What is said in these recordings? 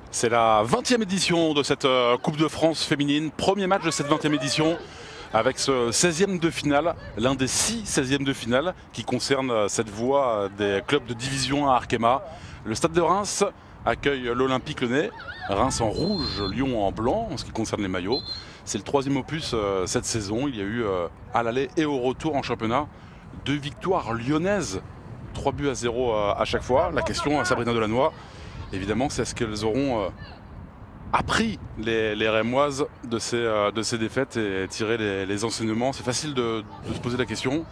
C'est la 20e édition de cette Coupe de France féminine. Premier match de cette 20e édition avec ce 16e de finale, l'un des 6 16e de finale qui concerne cette voie des clubs de division 1 à Arkema. Le stade de Reims accueille l'Olympique Lyonnais. Reims en rouge, Lyon en blanc en ce qui concerne les maillots. C'est le 3e opus cette saison. Il y a eu à l'aller et au retour en championnat 2 victoires lyonnaises, 3-0 à chaque fois. La question à Sabrina Delannoy, évidemment, c'est est-ce qu'elles auront appris les Rémoises de ces défaites et tiré les enseignements. C'est facile de se poser la question.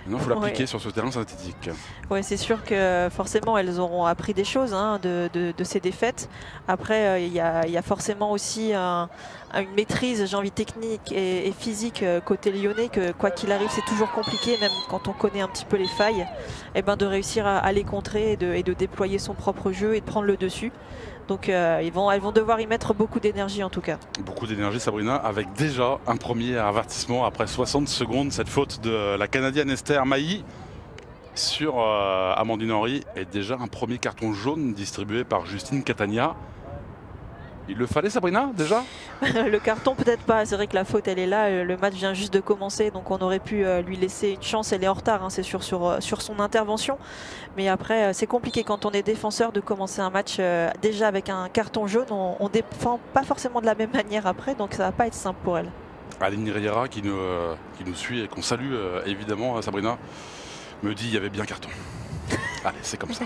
Maintenant, il faut l'appliquer sur ce terrain synthétique. Oui, c'est sûr que forcément, elles auront appris des choses de ces défaites. Après, il y a forcément aussi une maîtrise, j'ai envie, technique et physique côté lyonnais, que quoi qu'il arrive, c'est toujours compliqué, même quand on connaît un petit peu les failles, de réussir à les contrer et de déployer son propre jeu et de prendre le dessus. Donc elles vont devoir y mettre beaucoup d'énergie en tout cas. Beaucoup d'énergie, Sabrina, avec déjà un premier avertissement après 60 secondes. Cette faute de la Canadienne Esther Mailly sur Amandine Henry et déjà un premier carton jaune distribué par Justine Catania. Il le fallait, Sabrina, déjà? Le carton peut-être pas, c'est vrai que la faute elle est là, le match vient juste de commencer, donc on aurait pu lui laisser une chance. Elle est en retard, c'est sûr, sur son intervention, mais après c'est compliqué quand on est défenseur de commencer un match déjà avec un carton jaune. On défend pas forcément de la même manière après, donc ça va pas être simple pour elle. Aline Riera qui nous suit et qu'on salue évidemment, Sabrina, me dit il y avait bien carton. Allez, c'est comme ça.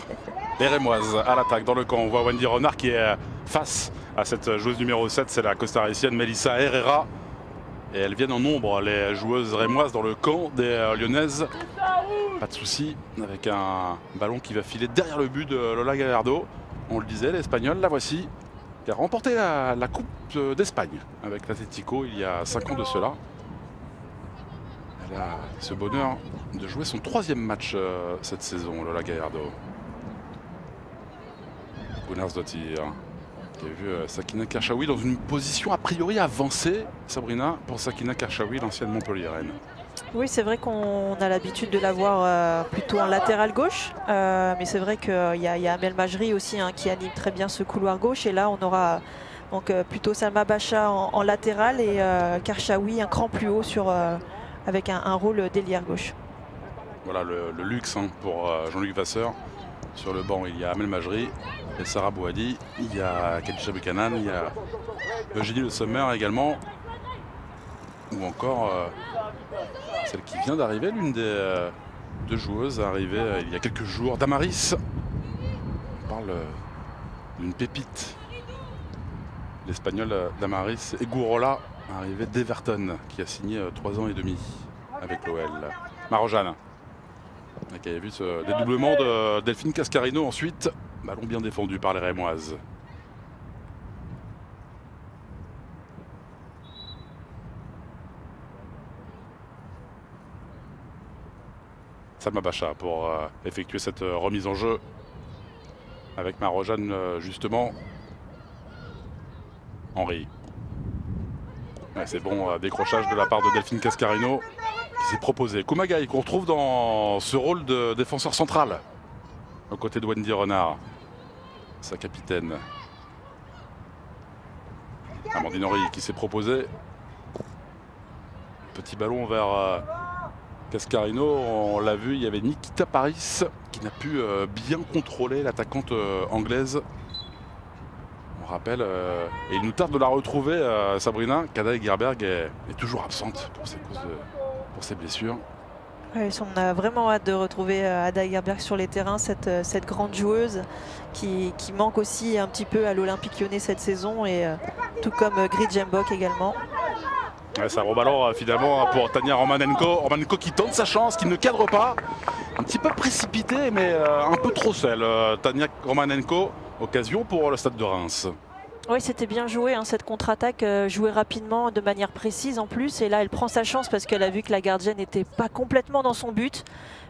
Les Rémoises à l'attaque dans le camp. On voit Wendy Renard qui est face à cette joueuse numéro 7, c'est la costaricienne Melissa Herrera. Et elles viennent en nombre, les joueuses rémoises, dans le camp des Lyonnaises. Pas de souci, avec un ballon qui va filer derrière le but de Lola Gallardo. On le disait, l'Espagnole, la voici, qui a remporté la Coupe d'Espagne avec l'Atlético il y a 5 ans de cela. Elle a ce bonheur de jouer son 3e match cette saison, Lola Gallardo. Gunnarsdottir qui a vu Sakina Karchaoui dans une position a priori avancée, Sabrina, pour Sakina Karchaoui, l'ancienne montpelliéraine. Oui, c'est vrai qu'on a l'habitude de la voir plutôt en latéral gauche, mais c'est vrai qu'il y a Amel Majri aussi qui anime très bien ce couloir gauche, et là on aura donc plutôt Salma Bacha en latéral et Karchaoui un cran plus haut avec un rôle d'ailière gauche. Voilà le luxe pour Jean-Luc Vasseur. Sur le banc, il y a Amel Majri et Sarah Bouhadi, il y a Khadija Buchanan, il y a Eugénie Le Sommer également, ou encore celle qui vient d'arriver, l'une des 2 joueuses arrivées il y a quelques jours, Damaris. On parle d'une pépite, l'Espagnole Damaris Egurola, arrivée d'Everton, qui a signé 3 ans et demi avec l'OL. Marojane, qui avait vu ce dédoublement de Delphine Cascarino ensuite. Ballon bien défendu par les Rémoises. Salma Bacha pour effectuer cette remise en jeu avec Marojane justement. Henry. Ouais, c'est bon, décrochage de la part de Delphine Cascarino qui s'est proposé. Kumagai qu'on retrouve dans ce rôle de défenseur central aux côtés de Wendy Renard, sa capitaine. Amandine Henry qui s'est proposé. Petit ballon vers Cascarino. On l'a vu, il y avait Nikita Paris qui n'a pu bien contrôler l'attaquante anglaise. On rappelle, et il nous tarde de la retrouver, Sabrina. Kada Gerberg est toujours absente pour ses blessures. Oui, on a vraiment hâte de retrouver Ada Gerberg sur les terrains, cette grande joueuse qui manque aussi un petit peu à l'Olympique Lyonnais cette saison, et tout comme Grid Jembok également. Ouais, ça reballon finalement pour Tania Romanenko. Romanenko qui tente sa chance, qui ne cadre pas. Un petit peu précipité, mais un peu trop seul. Tania Romanenko, occasion pour le stade de Reims. Oui, c'était bien joué, hein, cette contre-attaque, jouée rapidement, de manière précise en plus. Et là, elle prend sa chance parce qu'elle a vu que la gardienne n'était pas complètement dans son but.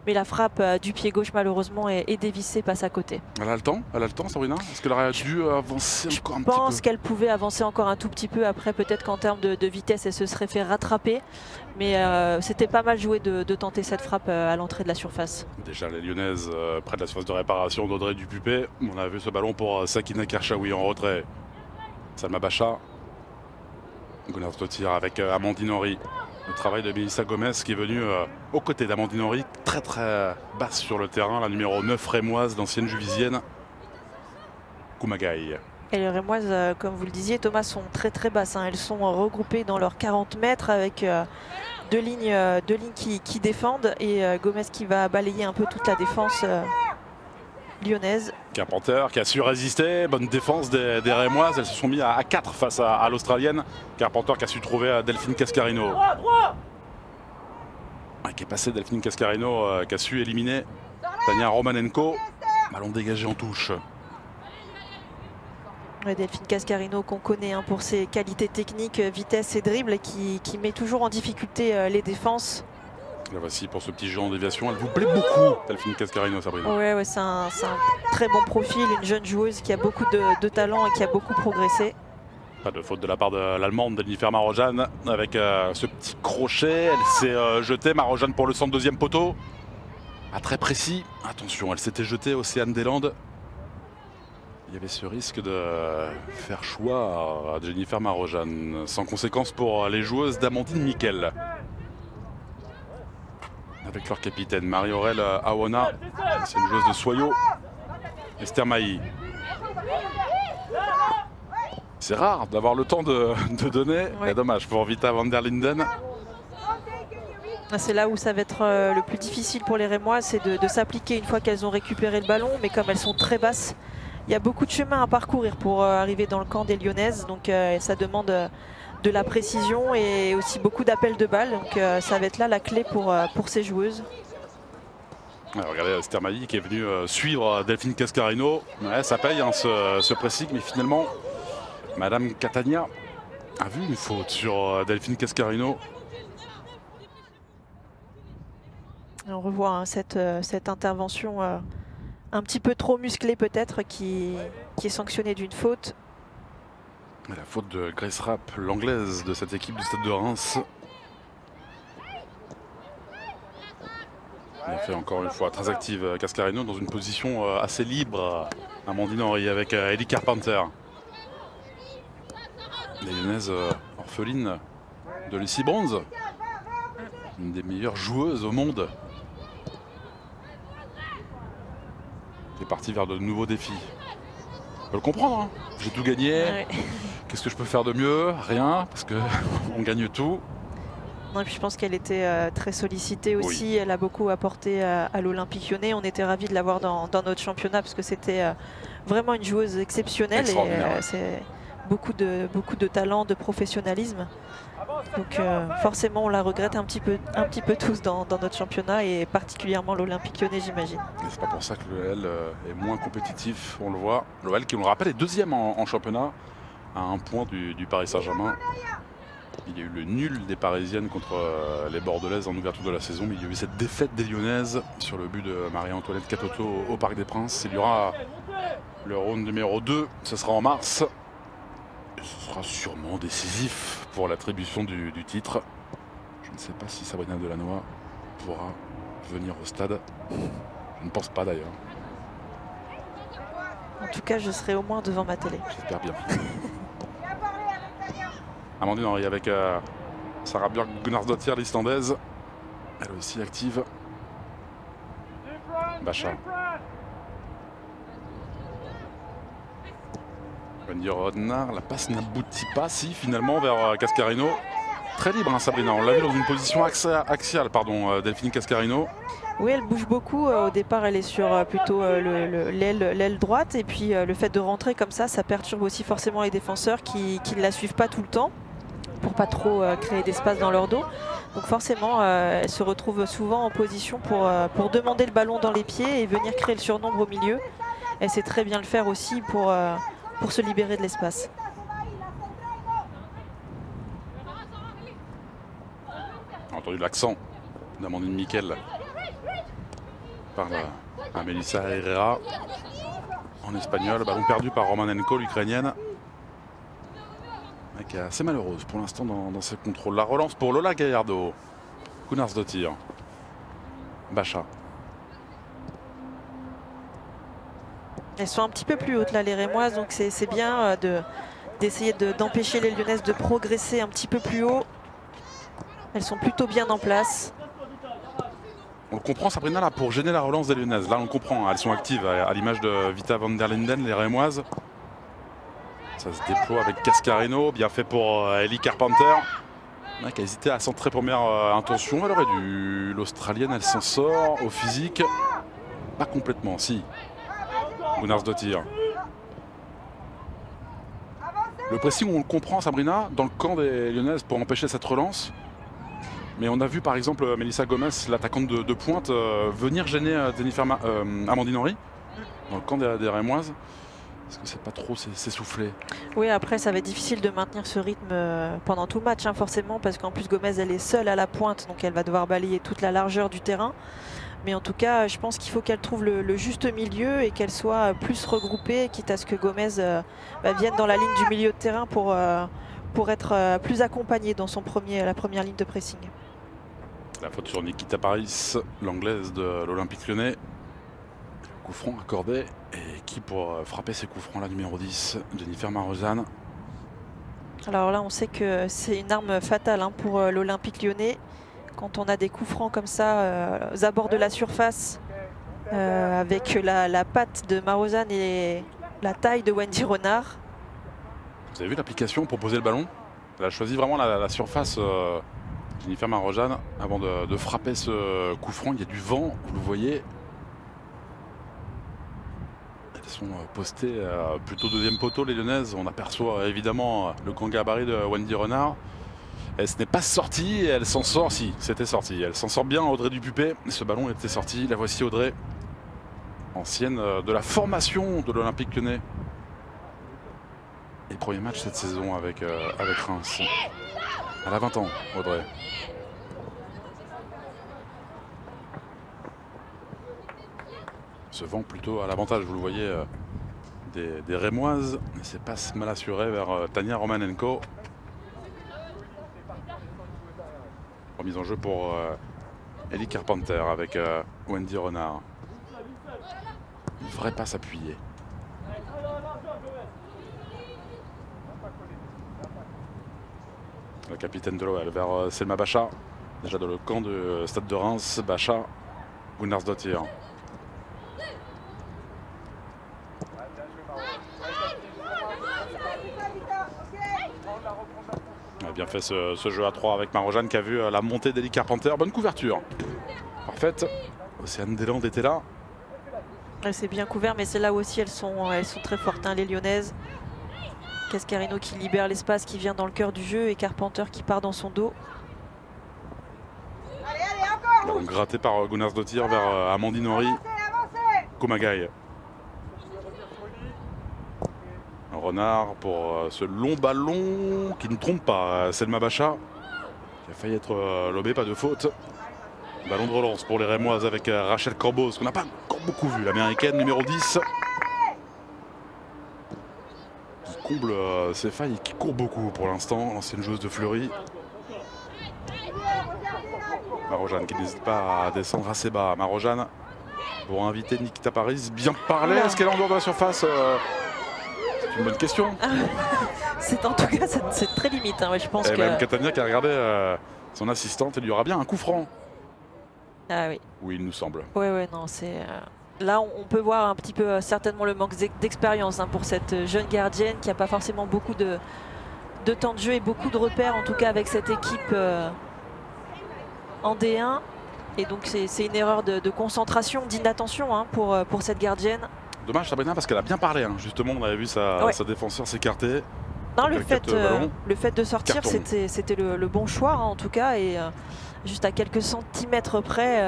Mais la frappe du pied gauche, malheureusement, est dévissée, passe à côté. Elle a le temps, Sabrina? Est-ce qu'elle aurait dû avancer encore un petit peu? Je pense qu'elle pouvait avancer encore un tout petit peu. Après, peut-être qu'en termes de vitesse, elle se serait fait rattraper. Mais c'était pas mal joué de tenter cette frappe à l'entrée de la surface. Déjà, les Lyonnaises près de la surface de réparation d'Audrey Dupupé. On a vu ce ballon pour Sakina Kershawi en retrait. Salma Bacha, Gunnarsdottir avec Amandine Henry. Le travail de Melissa Gomez qui est venue aux côtés d'Amandine Henry, très très basse sur le terrain, la numéro 9 rémoise, l'ancienne juvisienne, Kumagai. Et les rémoises, comme vous le disiez, Thomas, sont très très basses, hein. Elles sont regroupées dans leurs 40 mètres avec deux lignes qui défendent et Gomez qui va balayer un peu toute la défense lyonnaise. Carpenter qui a su résister, bonne défense des Rémoises, elles se sont mis à 4 face à l'Australienne. Carpenter qui a su trouver Delphine Cascarino. Qui est passé Delphine Cascarino, qui a su éliminer Tania Romanenko. Ballon dégagé en touche. Ouais, Delphine Cascarino qu'on connaît, hein, pour ses qualités techniques, vitesse et dribble, qui met toujours en difficulté les défenses. La voici pour ce petit jeu en déviation. Elle vous plaît beaucoup, Delphine Cascarino, Sabrina? Ouais, c'est un très bon profil, une jeune joueuse qui a beaucoup de talent et qui a beaucoup progressé. Pas de faute de la part de l'Allemande, Jennifer Marojane, avec ce petit crochet. Elle s'est jetée, Marojane pour le centre, deuxième poteau. Très précis. Attention, elle s'était jetée, Océane Deslandes. Il y avait ce risque de faire choix à Jennifer Marojane, sans conséquence pour les joueuses d'Amandine Miquel. Avec leur capitaine Marie-Aurèle Awona, c'est une joueuse de Soyo, Esther Mailly. C'est rare d'avoir le temps de donner, ouais. Dommage pour Vita van der Linden. C'est là où ça va être le plus difficile pour les Rémois, c'est de s'appliquer une fois qu'elles ont récupéré le ballon, mais comme elles sont très basses, il y a beaucoup de chemin à parcourir pour arriver dans le camp des Lyonnaises, donc ça demande de la précision et aussi beaucoup d'appels de balles, donc ça va être là la clé pour ces joueuses. Alors, regardez Esther Mailly qui est venue suivre Delphine Cascarino. Ouais, ça paye, hein, ce pressing, mais finalement Madame Catania a vu une faute sur Delphine Cascarino. On revoit, hein, cette intervention un petit peu trop musclée peut-être qui est sanctionnée d'une faute. La faute de Grace Rapp, l'anglaise de cette équipe du Stade de Reims. Elle a fait encore une fois très active Cascarino dans une position assez libre. Amandine Henry avec Ellie Carpenter. Les Lyonnaises orphelines de Lucy Bronze, une des meilleures joueuses au monde. C'est parti vers de nouveaux défis. On peut le comprendre, hein. J'ai tout gagné. Ouais. Qu'est-ce que je peux faire de mieux? Rien, parce qu'on gagne tout. Non, et puis je pense qu'elle était très sollicitée aussi. Oui. Elle a beaucoup apporté à l'Olympique Lyonnais. On était ravis de l'avoir dans notre championnat parce que c'était vraiment une joueuse exceptionnelle. Et c'est beaucoup de talent, de professionnalisme. Donc forcément on la regrette un petit peu tous dans notre championnat et particulièrement l'Olympique Lyonnais, j'imagine. C'est pas pour ça que l'OL est moins compétitif, on le voit. L'OL qui, on le rappelle, est deuxième en championnat à 1 point du Paris Saint-Germain. Il y a eu le nul des Parisiennes contre les Bordelaises en ouverture de la saison, mais il y a eu cette défaite des Lyonnaises sur le but de Marie-Antoinette Catoto au Parc des Princes. Il y aura le round numéro 2, ce sera en mars. Ce sera sûrement décisif pour l'attribution du titre. Je ne sais pas si Sabrina Delannoy pourra venir au stade. Je ne pense pas d'ailleurs. En tout cas, je serai au moins devant ma télé. J'espère bien. Amandine Henry avec Sarah Björk Gunnarsdottir, l'Islandaise. Elle aussi active. Bacha. Wendy Rodnard, la passe n'aboutit pas, si finalement vers Cascarino. Très libre, hein, Sabrina, on l'a vu dans une position axiale, Delphine Cascarino. Oui, elle bouge beaucoup. Au départ, elle est sur plutôt l'aile droite. Et puis le fait de rentrer comme ça perturbe aussi forcément les défenseurs qui ne la suivent pas tout le temps pour pas trop créer d'espace dans leur dos. Donc forcément, elle se retrouve souvent en position pour demander le ballon dans les pieds et venir créer le surnombre au milieu. Elle sait très bien le faire aussi pour se libérer de l'espace. entendu l'accent d'Amandine Miquel. Parle à Melissa Herrera en espagnol. Ballon perdu par Romanenko, l'Ukrainienne. Qui est assez malheureuse pour l'instant dans ses contrôles. La relance pour Lola Gallardo. Gunnarsdottir. Bacha. Elles sont un petit peu plus hautes là, les Rémoises, donc c'est bien d'essayer d'empêcher les Lyonnaises de progresser un petit peu plus haut. Elles sont plutôt bien en place. On le comprend, Sabrina, là, pour gêner la relance des Lyonnaises. Là, on comprend, elles sont actives à l'image de Vita van der Linden, les Rémoises. Ça se déploie avec Cascarino, bien fait pour Ellie Carpenter. Qui a hésité à centrer première intention. Elle aurait dû. L'Australienne, elle s'en sort au physique. Pas complètement, si. Gunnarsdottir. Le pressing, on le comprend, Sabrina, dans le camp des Lyonnaises pour empêcher cette relance. Mais on a vu par exemple Melissa Gomez, l'attaquante de pointe, venir gêner Amandine Henry dans le camp des Rémoises. Est-ce que c'est pas trop s'essouffler? Oui, après ça va être difficile de maintenir ce rythme pendant tout le match, hein, forcément, parce qu'en plus Gomez elle est seule à la pointe, donc elle va devoir balayer toute la largeur du terrain. Mais en tout cas, je pense qu'il faut qu'elle trouve le juste milieu et qu'elle soit plus regroupée, quitte à ce que Gomez vienne dans la ligne du milieu de terrain pour être plus accompagnée dans la première ligne de pressing. La faute sur Nikita Paris, l'anglaise de l'Olympique Lyonnais. Coup franc accordé. Et qui pour frapper ces coups francs, la numéro 10, Jennifer Marozan. Alors là, on sait que c'est une arme fatale, hein, pour l'Olympique Lyonnais. Quand on a des coups francs comme ça aux abords de la surface, avec la patte de Marozan et la taille de Wendy Renard. Vous avez vu l'application pour poser le ballon? Elle a choisi vraiment la surface, Jennifer Marozan, avant de frapper ce coup franc. Il y a du vent, vous le voyez. Elles sont postées plutôt deuxième poteau, les Lyonnaises. On aperçoit évidemment le grand gabarit de Wendy Renard. Elle ce n'est pas sortie, elle s'en sort, si, c'était sorti. Elle s'en sort bien, Audrey Dupupé. Ce ballon était sorti, la voici Audrey, ancienne de la formation de l'Olympique Lyonnais. Et premier match cette saison avec Reims. Elle a 20 ans, Audrey. Se vend plutôt à l'avantage, vous le voyez, des Rémoises. Mais c'est pas mal assuré vers Tania Romanenko. Remise en jeu pour Ellie Carpenter avec Wendy Renard. Il ne devrait pas s'appuyer. Le capitaine de l'OL vers Selma Bacha. Déjà dans le camp du stade de Reims. Bacha, Gunnarsdottir. A bien fait ce jeu à 3 avec Marozan qui a vu la montée d'Ellie Carpenter. Bonne couverture. Parfaite. Océane Deslandes était là. C'est bien couvert, mais c'est là aussi elles sont très fortes, hein, les Lyonnaises. Cascarino qui libère l'espace, qui vient dans le cœur du jeu, et Carpenter qui part dans son dos. Donc, gratté par Gunnarsdottir vers Amandine Henry. Kumagai. Renard pour ce long ballon qui ne trompe pas. Selma Bacha qui a failli être lobé, pas de faute. Ballon de relance pour les Rémoises avec Rachel Corbeau, ce qu'on n'a pas encore beaucoup vu. L'américaine numéro 10 qui comble ses failles et qui court beaucoup pour l'instant. L'ancienne joueuse de Fleury. Marozan qui n'hésite pas à descendre assez bas. Marozan pour inviter Nikita Paris. Bien parlé. Est-ce qu'elle est en dehors de la surface? C'est une bonne question. C'est en tout cas c'est très limite, hein, ouais, je pense. Et même Catania qui a regardé son assistante, il y aura bien un coup franc. Ah oui. Oui, il nous semble. Oui, non, c'est là on peut voir un petit peu certainement le manque d'expérience, hein, pour cette jeune gardienne qui n'a pas forcément beaucoup de temps de jeu et beaucoup de repères, en tout cas avec cette équipe en D1. Et donc c'est une erreur de concentration, d'inattention, hein, pour cette gardienne. Dommage Sabrina parce qu'elle a bien parlé, hein. Justement on avait vu sa défenseur s'écarter. Non, le fait de sortir c'était le bon choix, hein, en tout cas, et juste à quelques centimètres près,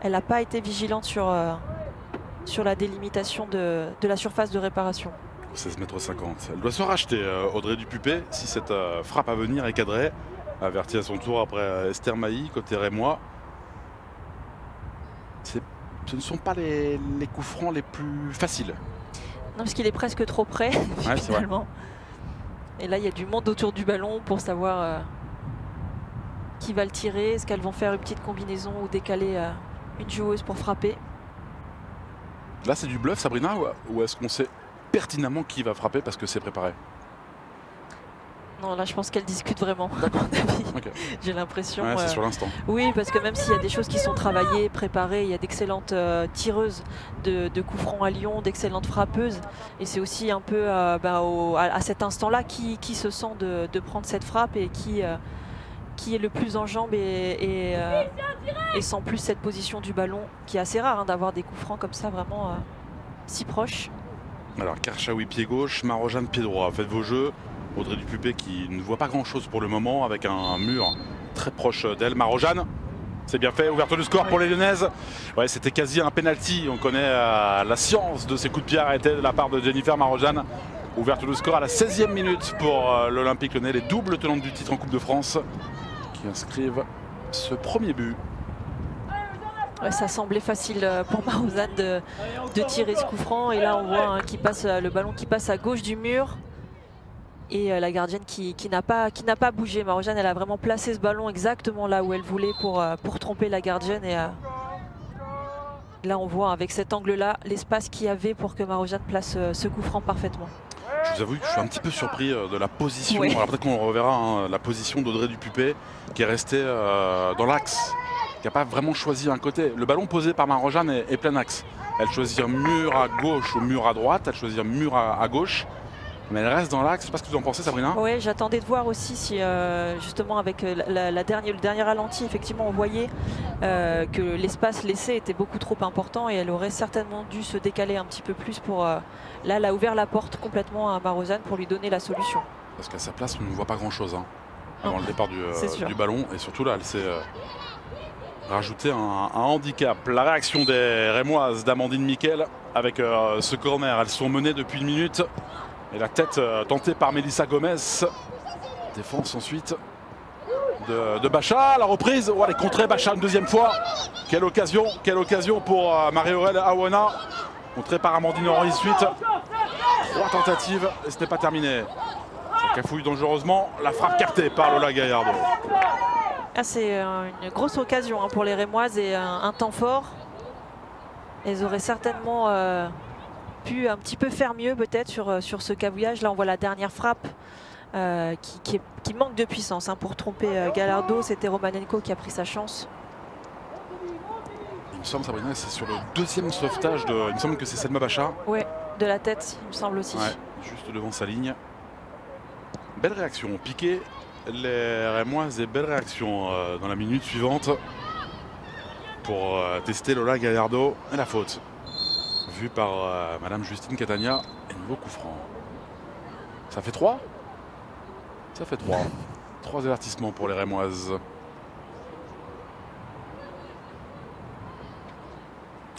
elle n'a pas été vigilante sur la délimitation de la surface de réparation. 16,50 m. Elle doit se racheter, Audrey Dupupé, si cette frappe à venir est cadrée. averti à son tour après Esther Mailly, côté rémois. Ce ne sont pas les coups francs les plus faciles. Non, parce qu'il est presque trop près, Ouais, finalement. Et là, il y a du monde autour du ballon pour savoir qui va le tirer. Est-ce qu'elles vont faire une petite combinaison ou décaler une joueuse pour frapper? Là, c'est du bluff, Sabrina, ou est-ce qu'on sait pertinemment qui va frapper parce que c'est préparé? Non, là, je pense qu'elles discutent vraiment, à mon avis. Okay. J'ai l'impression. Ouais, c'est sur l'instant. Oui, parce que même s'il y a des choses qui sont travaillées, préparées, il y a d'excellentes tireuses de coups francs à Lyon, d'excellentes frappeuses. Et c'est aussi un peu à cet instant-là qui se sent de prendre cette frappe et qui est le plus en jambes et sans plus cette position du ballon, qui est assez rare hein, d'avoir des coups francs comme ça, vraiment si proches. Alors, Karchaoui pied gauche, Marojane pied droit. Faites vos jeux. Audrey Dupupé qui ne voit pas grand chose pour le moment avec un mur très proche d'elle. Marojane, c'est bien fait, ouverture du score pour les Lyonnaises. Ouais, c'était quasi un penalty. On connaît la science de ces coups de pied arrêtés de la part de Jennifer Marojane. Ouverture du score à la 16e minute pour l'Olympique Lyonnais, les doubles tenantes du titre en Coupe de France qui inscrivent ce premier but. Ouais, ça semblait facile pour Marojane de tirer ce coup franc. Et là, on voit hein, le ballon qui passe à gauche du mur. Et la gardienne qui n'a pas bougé. Marojane, elle a vraiment placé ce ballon exactement là où elle voulait pour tromper la gardienne. Et là, on voit avec cet angle-là l'espace qu'il y avait pour que Marojane place ce coup franc parfaitement. Je vous avoue que je suis un petit peu surpris de la position. Oui. Alors peut-être qu'on reverra hein, la position d'Audrey Dupupé qui est restée dans l'axe, qui n'a pas vraiment choisi un côté. Le ballon posé par Marojane est plein axe. Elle choisit un mur à gauche ou mur à droite. Elle choisit un mur à gauche. Mais elle reste dans l'axe. Je ne sais pas ce que vous en pensez, Sabrina. Oui, j'attendais de voir aussi si justement avec le dernier ralenti, effectivement, on voyait que l'espace laissé était beaucoup trop important et elle aurait certainement dû se décaler un petit peu plus pour... là, elle a ouvert la porte complètement à Marojane pour lui donner la solution. Parce qu'à sa place, on ne voit pas grand-chose hein, avant le départ du ballon. Et surtout là, elle s'est rajouté un handicap. La réaction des Rémoises d'Amandine Miquel avec ce corner. Elles sont menées depuis une minute. Et la tête tentée par Mélissa Gomez. Défense ensuite de Bacha. La reprise. Oh, elle est contrée Bacha une deuxième fois. Quelle occasion pour Marie-Aurèle Aouana. Contrée par Amandine Henry suite. 3 tentatives et ce n'est pas terminé. Ça cafouille dangereusement. La frappe captée par Lola Gallardo. Ah, c'est une grosse occasion hein, pour les Rémoises et un temps fort. Elles auraient certainement... pu un petit peu faire mieux peut-être sur ce cavouillage. Là on voit la dernière frappe qui manque de puissance hein, pour tromper Gallardo. C'était Romanenko qui a pris sa chance. Il me semble, Sabrina, c'est sur le deuxième sauvetage il me semble que c'est Selma Bacha. Oui, de la tête il me semble aussi. Ouais, juste devant sa ligne. Belle réaction, piqué les Rémoises et belle réaction dans la minute suivante pour tester Lola Gallardo et la faute vu par Madame Justine Catania et nouveau coup franc. Ça fait 3. Ça fait 3. 3 avertissements pour les Rémoises.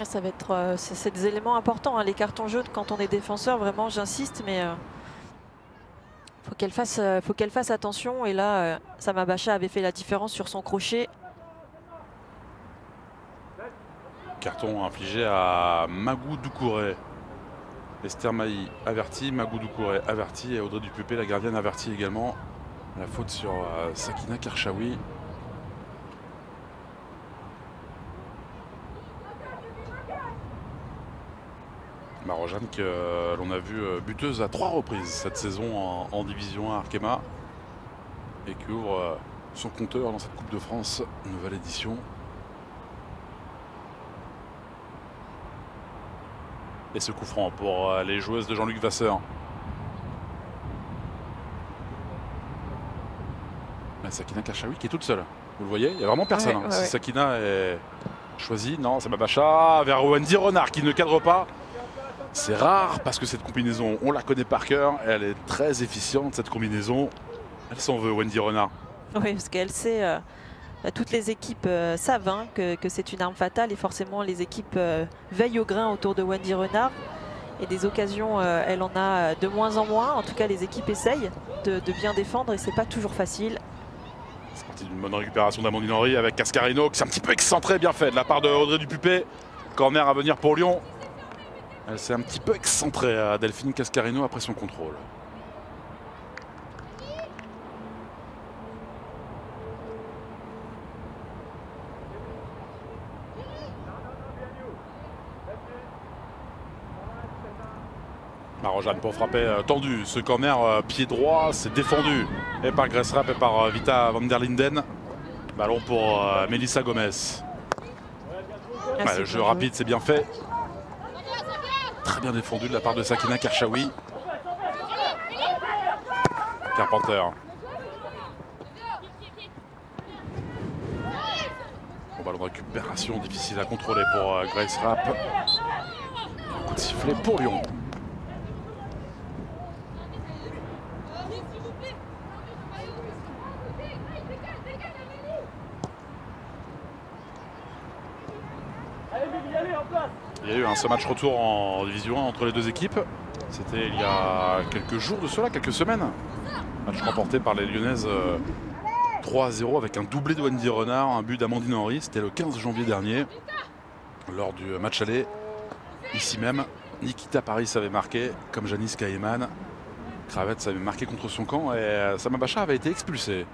Ça va être c'est des éléments importants hein, les cartons jaunes quand on est défenseur, vraiment j'insiste, mais faut qu'elle fasse attention. Et là Selma Bacha avait fait la différence sur son crochet. Carton infligé à Magou Doucouré. Esther Mailly avertie, Magou Doucouré avertie et Audrey Dupupé, la gardienne, avertie également. La faute sur Sakina Karchaoui. Marojane que l'on a vu buteuse à 3 reprises cette saison en Division 1 Arkema et qui ouvre son compteur dans cette Coupe de France, nouvelle édition. Et ce coup franc pour les joueuses de Jean-Luc Vasseur. Sakina Karchaoui qui est toute seule. Vous le voyez, il n'y a vraiment personne. Ouais, si Sakina est choisie, non, c'est Bacha vers Wendy Renard qui ne cadre pas. C'est rare parce que cette combinaison, on la connaît par cœur. Et elle est très efficiente cette combinaison. Elle s'en veut, Wendy Renard. Oui, parce qu'elle sait... toutes les équipes savent hein, que c'est une arme fatale et forcément les équipes veillent au grain autour de Wendy Renard. Et des occasions, elle en a de moins en moins. En tout cas, les équipes essayent de bien défendre et c'est pas toujours facile. partie d'une bonne récupération d'Amandine Henry avec Cascarino qui s'est un petit peu excentré, bien fait de la part de Audrey Dupupé. Corner à venir pour Lyon. Elle s'est un petit peu excentrée à Delphine Cascarino après son contrôle. Marojan pour frapper tendu. Ce corner pied droit, c'est défendu. Et par Grace Rapp et par Vita van der Linden. Ballon pour Melissa Gomez. Le jeu rapide, c'est bien fait. Très bien défendu de la part de Sakina Kershawi. Carpenter. Bon, ballon de récupération difficile à contrôler pour Grace Rapp. Un coup de sifflet pour Lyon. Il y a eu ce match retour en Division 1 entre les deux équipes. C'était il y a quelques jours de cela, quelques semaines. Match remporté par les Lyonnaises 3-0 avec un doublé de Wendy Renard, un but d'Amandine Henry. C'était le 15 janvier dernier. Lors du match aller, ici même, Nikita Paris avait marqué, comme Janice Kayeman. Kravets avait marqué contre son camp et Sama Bachar avait été expulsé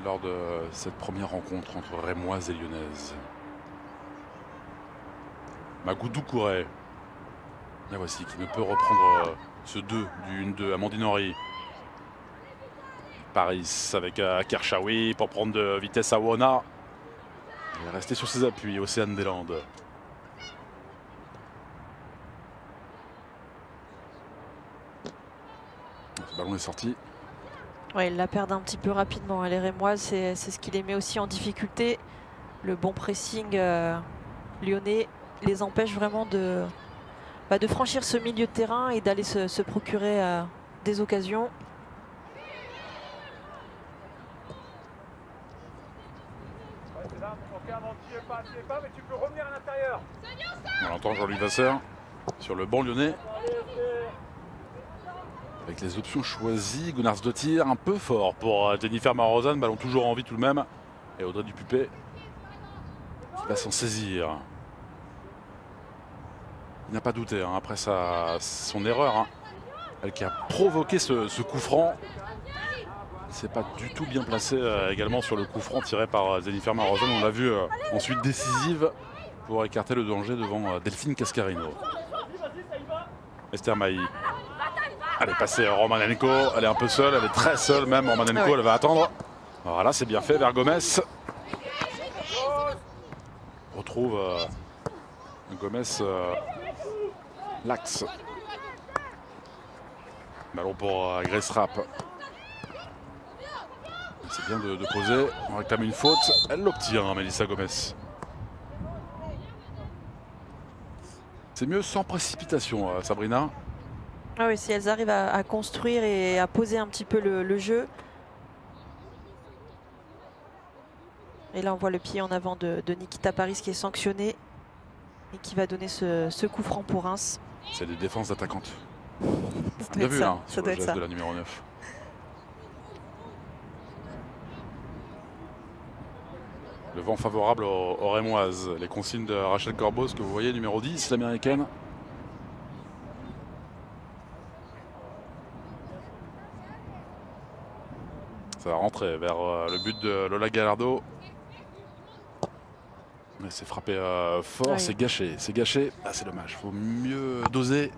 lors de cette première rencontre entre Rémoises et Lyonnaises. Magoudou Kouré. Et voici qui ne peut reprendre ce 2 du 1-2. Amandine Henry. Paris avec Kershawi pour prendre de vitesse à Wona. Il est resté sur ses appuis. Océane des Landes. Ce ballon est sorti. Ouais, ils la perdent un petit peu rapidement. Les Rémoises, c'est ce qui les met aussi en difficulté. Le bon pressing lyonnais les empêche vraiment de franchir ce milieu de terrain et d'aller se procurer des occasions. On entend Jean-Louis Vasseur sur le banc lyonnais. Avec les options choisies, Gunnarsdottir un peu fort pour Jennifer Marozan, ballon toujours en vie tout de même. Et Audrey Dupupé qui va s'en saisir. Il n'a pas douté après son erreur. Elle qui a provoqué ce coup franc. Il ne s'est pas du tout bien placé également sur le coup franc tiré par Jennifer Marozan. On l'a vu ensuite décisive pour écarter le danger devant Delphine Cascarino. Esther Mailly. Elle est passée Romanenko. Elle est un peu seule. Elle est très seule même. Romanenko, elle va attendre. Voilà, c'est bien fait vers Gomez. On retrouve Gomez. L'axe. Ballon pour Grace Rapp. C'est bien de poser. On réclame une faute. Elle l'obtient, Melissa Gomez. C'est mieux sans précipitation, Sabrina. Ah oui, si elles arrivent à construire et à poser un petit peu le jeu. Et là, on voit le pied en avant de Nikita Paris qui est sanctionné et qui va donner ce coup franc pour Reims. C'est des défenses d'attaquantes. On a vu là, sur le geste de la numéro 9. Le vent favorable aux Rémoises. Les consignes de Rachel Corbos que vous voyez, numéro 10, l'américaine. Ça va rentrer vers le but de Lola Gallardo. Mais c'est frappé fort, oui. C'est gâché. C'est gâché. Ah, c'est dommage. Il faut mieux doser.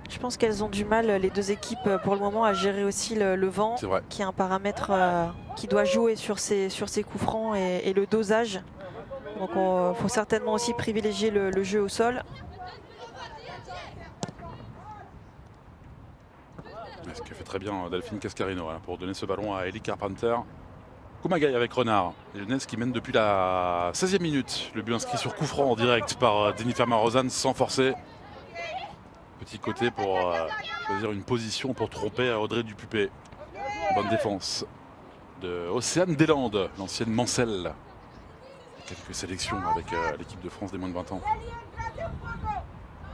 Je pense qu'elles ont du mal, les deux équipes, pour le moment, à gérer aussi le vent, qui est un paramètre qui doit jouer sur ces coups francs et le dosage. Donc il faut certainement aussi privilégier le jeu au sol. Ce que fait très bien Delphine Cascarino pour donner ce ballon à Ellie Carpenter. Kumagai avec Renard. Les Lyonnaises qui mènent depuis la 16e minute. Le but inscrit sur coup franc en direct par Jennifer Marozan sans forcer. Petit côté pour choisir une position pour tromper Audrey Dupupé. Bonne défense de Océane des Landes, l'ancienne Mancelle. Quelques sélections avec l'équipe de France des moins de 20 ans.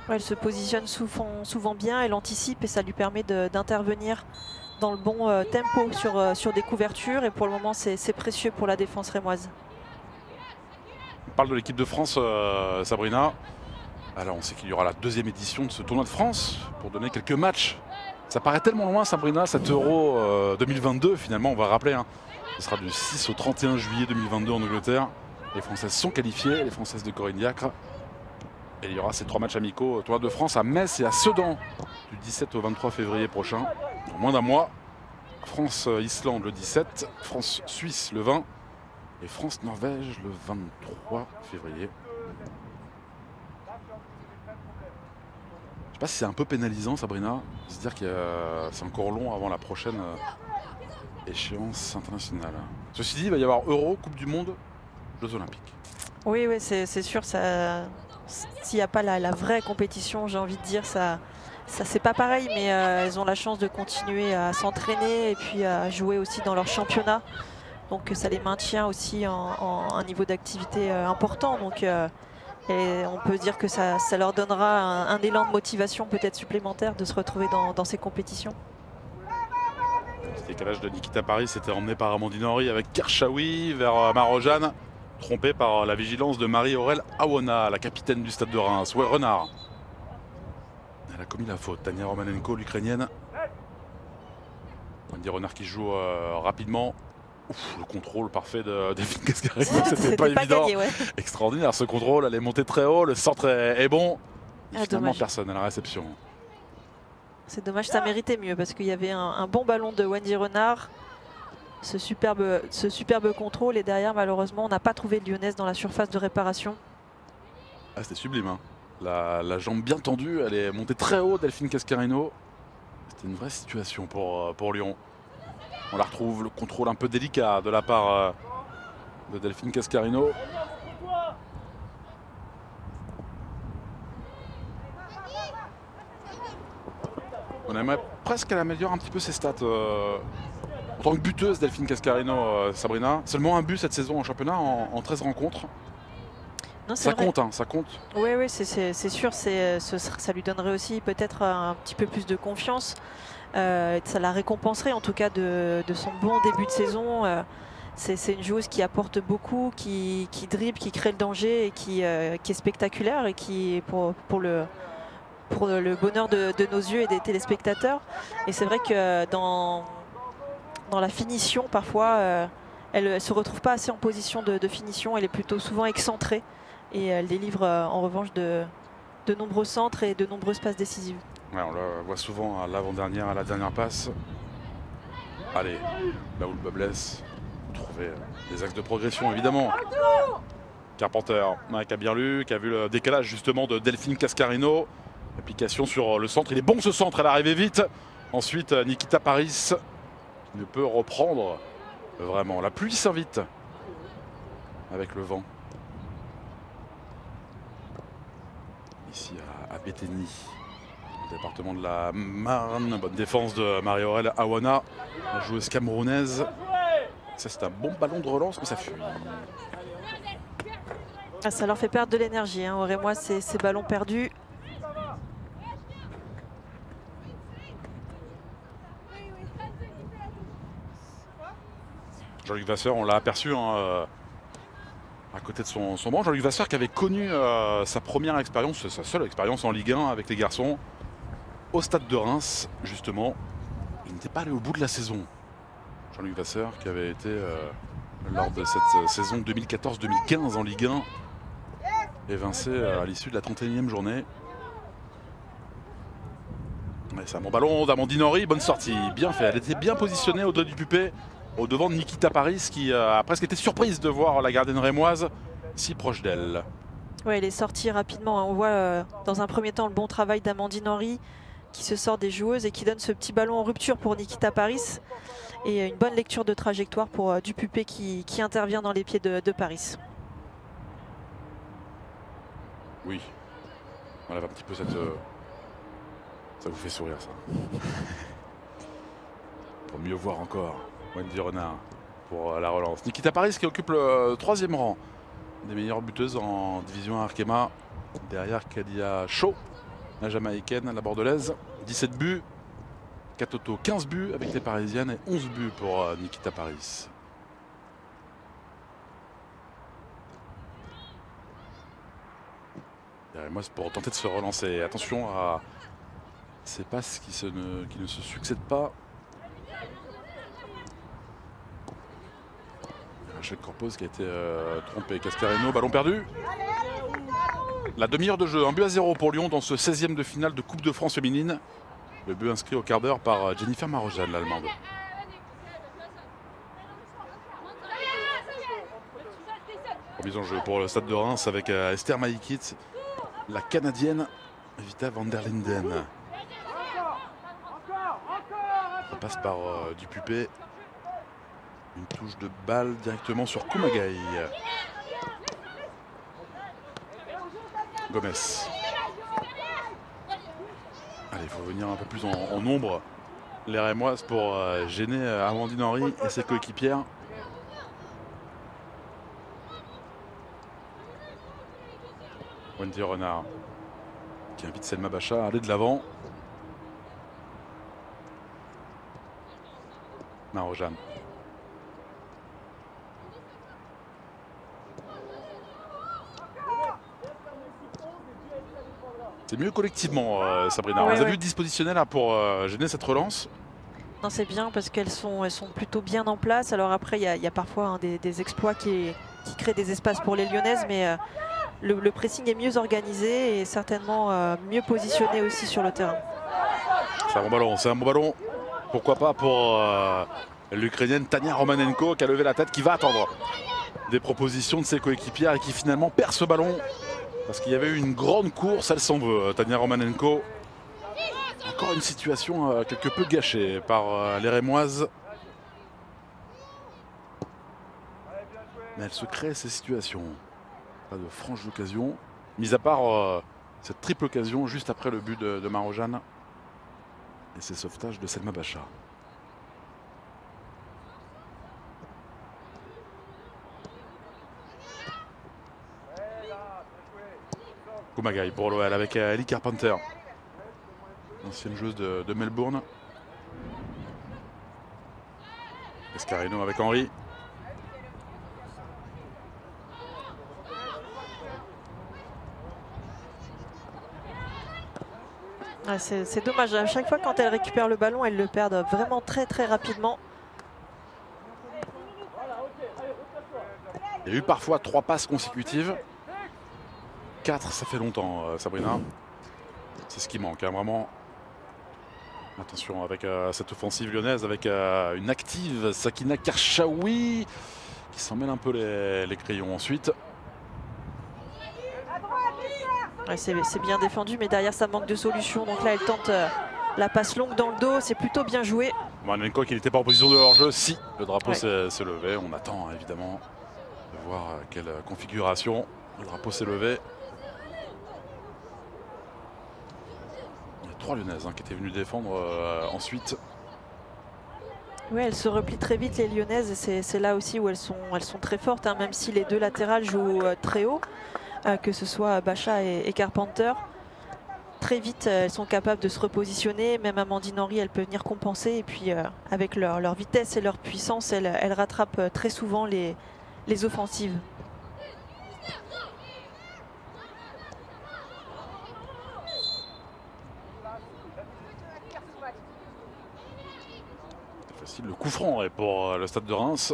Elle se positionne souvent bien, elle anticipe et ça lui permet d'intervenir dans le bon tempo sur des couvertures. Et pour le moment, c'est précieux pour la défense rémoise. On parle de l'équipe de France, Sabrina. Alors on sait qu'il y aura la deuxième édition de ce tournoi de France pour donner quelques matchs. Ça paraît tellement loin, Sabrina, cet Euro 2022 finalement, on va rappeler. Hein. Ce sera du 6 au 31 juillet 2022 en Angleterre. Les Françaises sont qualifiées, les Françaises de Corinne Diacre. Et il y aura ces 3 matchs amicaux au tournoi de France à Metz et à Sedan du 17 au 23 février prochain. Dans moins d'un mois, France-Islande le 17, France-Suisse le 20 et France-Norvège le 23 février. Je sais pas si c'est un peu pénalisant, Sabrina, de se dire que c'est encore long avant la prochaine échéance internationale. Ceci dit, il va y avoir Euro, Coupe du Monde, Jeux Olympiques. Oui, oui, c'est sûr. S'il n'y a pas la vraie compétition, j'ai envie de dire, ça c'est pas pareil, mais elles ont la chance de continuer à s'entraîner et puis à jouer aussi dans leur championnat. Donc ça les maintient aussi en un niveau d'activité important. Donc et on peut dire que ça leur donnera un élan de motivation peut-être supplémentaire de se retrouver dans ces compétitions. Le décalage de Nikita Paris était emmené par Amandine Henry avec Kershawi vers Marojane, trompé par la vigilance de Marie-Aurèle Awona, la capitaine du Stade de Reims. Ouais, Renard. Elle a commis la faute. Tania Romanenko, l'Ukrainienne. Wendy Renard qui joue rapidement. Ouf, le contrôle parfait de Delphine Cascarino, c'était pas évident. Gagné, ouais. Extraordinaire ce contrôle, elle est montée très haut, le centre est bon. Et finalement dommage. Personne à la réception. C'est dommage, ça méritait mieux parce qu'il y avait un bon ballon de Wendy Renard. Ce superbe contrôle et derrière malheureusement on n'a pas trouvé Lyonnaise dans la surface de réparation. Ah, c'était sublime. Hein. La jambe bien tendue, elle est montée très haut, Delphine Cascarino. C'était une vraie situation pour Lyon. On la retrouve, le contrôle un peu délicat de la part de Delphine Cascarino. On aimerait presque qu'elle améliore un petit peu ses stats. En tant que buteuse, Delphine Cascarino, Sabrina. Seulement un but cette saison en championnat en 13 rencontres. Non, ça vrai. compte, hein, ça compte. Oui, oui, c'est sûr. Ça lui donnerait aussi peut-être un petit peu plus de confiance. Ça la récompenserait en tout cas de son bon début de saison. C'est une joueuse qui apporte beaucoup, qui dribble, qui crée le danger et qui est spectaculaire et qui pour le bonheur de nos yeux et des téléspectateurs. Et c'est vrai que dans la finition, parfois, elle ne se retrouve pas assez en position de finition. Elle est plutôt souvent excentrée et elle délivre en revanche de nombreux centres et de nombreuses passes décisives. Ouais, on la voit souvent à l'avant-dernière, à la dernière passe. Allez, là où le bas blesse, trouver des axes de progression évidemment. Carpenter, qui a bien lu, qui a vu le décalage justement de Delphine Cascarino. Application sur le centre, il est bon ce centre, elle est arrivée vite. Ensuite Nikita Paris qui ne peut reprendre vraiment. La pluie s'invite avec le vent. Ici à Bétheny, département de la Marne. Bonne défense de Marie-Aurèle Awona, la joueuse camerounaise. Ça c'est un bon ballon de relance mais ça fuit. Ah, ça leur fait perdre de l'énergie, hein, Rémois, ces ballons perdus. Jean-Luc Vasseur, on l'a aperçu hein, à côté de son banc. Jean-Luc Vasseur qui avait connu sa première expérience, sa seule expérience en Ligue 1 avec les garçons au Stade de Reims justement. Il n'était pas allé au bout de la saison. Jean-Luc Vasseur qui avait été lors de cette saison 2014-2015 en Ligue 1 évincé à l'issue de la 31e journée. C'est un bon ballon d'Amandine Henry, bonne sortie, bien fait. Elle était bien positionnée au-delà du pupé, au devant de Nikita Paris qui a presque été surprise de voir la gardienne rémoise si proche d'elle. Oui, elle est sortie rapidement. On voit dans un premier temps le bon travail d'Amandine Henry qui se sort des joueuses et qui donne ce petit ballon en rupture pour Nikita Paris. Et une bonne lecture de trajectoire pour Dupupé qui intervient dans les pieds de Paris. Oui, on enlève un petit peu cette... Ça vous fait sourire ça. Pour mieux voir encore. Wendy Renard pour la relance. Nikita Paris qui occupe le 3e rang des meilleures buteuses en division Arkema. Derrière Kadia Shaw, la Jamaïcaine, la Bordelaise. 17 buts, qu'à Toto 15 buts avec les Parisiennes et 11 buts pour Nikita Paris. Moi, c'est pour tenter de se relancer. Attention à ces passes qui ne se succèdent pas. Rachel Corpos qui a été trompé. Cascarino, ballon perdu. La demi-heure de jeu, 1-0 pour Lyon dans ce 16e de finale de Coupe de France féminine. Le but inscrit au quart d'heure par Jennifer Marojal, l'Allemande. Remise en jeu pour le Stade de Reims avec Esther Maïkit, la Canadienne Vita van der Linden. Ça passe par Dupupé. Une touche de balle directement sur Kumagai. Gomez. Allez, il faut venir un peu plus en nombre. Les Rémoises pour gêner Amandine Henry et ses coéquipières. Wendy Renard qui invite Selma Bacha à aller de l'avant. Marojane. C'est mieux collectivement, Sabrina. Ouais, On a vu dispositionnel là, pour gêner cette relance. Non, c'est bien parce qu'elles sont plutôt bien en place. Alors après, il y a parfois des exploits qui créent des espaces pour les Lyonnaises, mais le pressing est mieux organisé et certainement mieux positionné aussi sur le terrain. C'est un bon ballon, c'est un bon ballon. Pourquoi pas pour l'Ukrainienne Tania Romanenko qui a levé la tête, qui va attendre des propositions de ses coéquipières et qui finalement perd ce ballon. Parce qu'il y avait eu une grande course, elle s'en veut, Tania Romanenko. Encore une situation quelque peu gâchée par les Rémoises. Mais elle se crée ces situations. Pas de franche occasion. Mis à part cette triple occasion juste après le but de Marojane. Et ces sauvetages de Selma Bacha. Kumagai pour l'OL avec Ellie Carpenter, ancienne joueuse de Melbourne. Escarino avec Henry. Ouais, c'est dommage. À chaque fois quand elle récupère le ballon, elle le perd vraiment très rapidement. Il y a eu parfois 3 passes consécutives. 4, ça fait longtemps, Sabrina. C'est ce qui manque, hein, vraiment. Attention avec cette offensive lyonnaise, avec une active Sakina Karchaoui qui s'en mêle un peu les crayons ensuite. Ouais, c'est bien défendu, mais derrière ça manque de solution. Donc là, elle tente la passe longue dans le dos. C'est plutôt bien joué. Romanenko qui n'était pas en position de hors-jeu. Si le drapeau s'est levé, on attend hein, évidemment de voir quelle configuration. Le drapeau s'est levé. Il y a 3 Lyonnaises hein, qui étaient venues défendre ensuite. Oui, elles se replient très vite les Lyonnaises. C'est là aussi où elles sont très fortes, hein, même si les deux latérales jouent très haut. Que ce soit Bacha et Carpenter. Très vite, elles sont capables de se repositionner. Même Amandine Henry, elle peut venir compenser. Et puis, avec leur vitesse et leur puissance, elle rattrape très souvent les offensives. C'est facile, le coup franc est pour le Stade de Reims.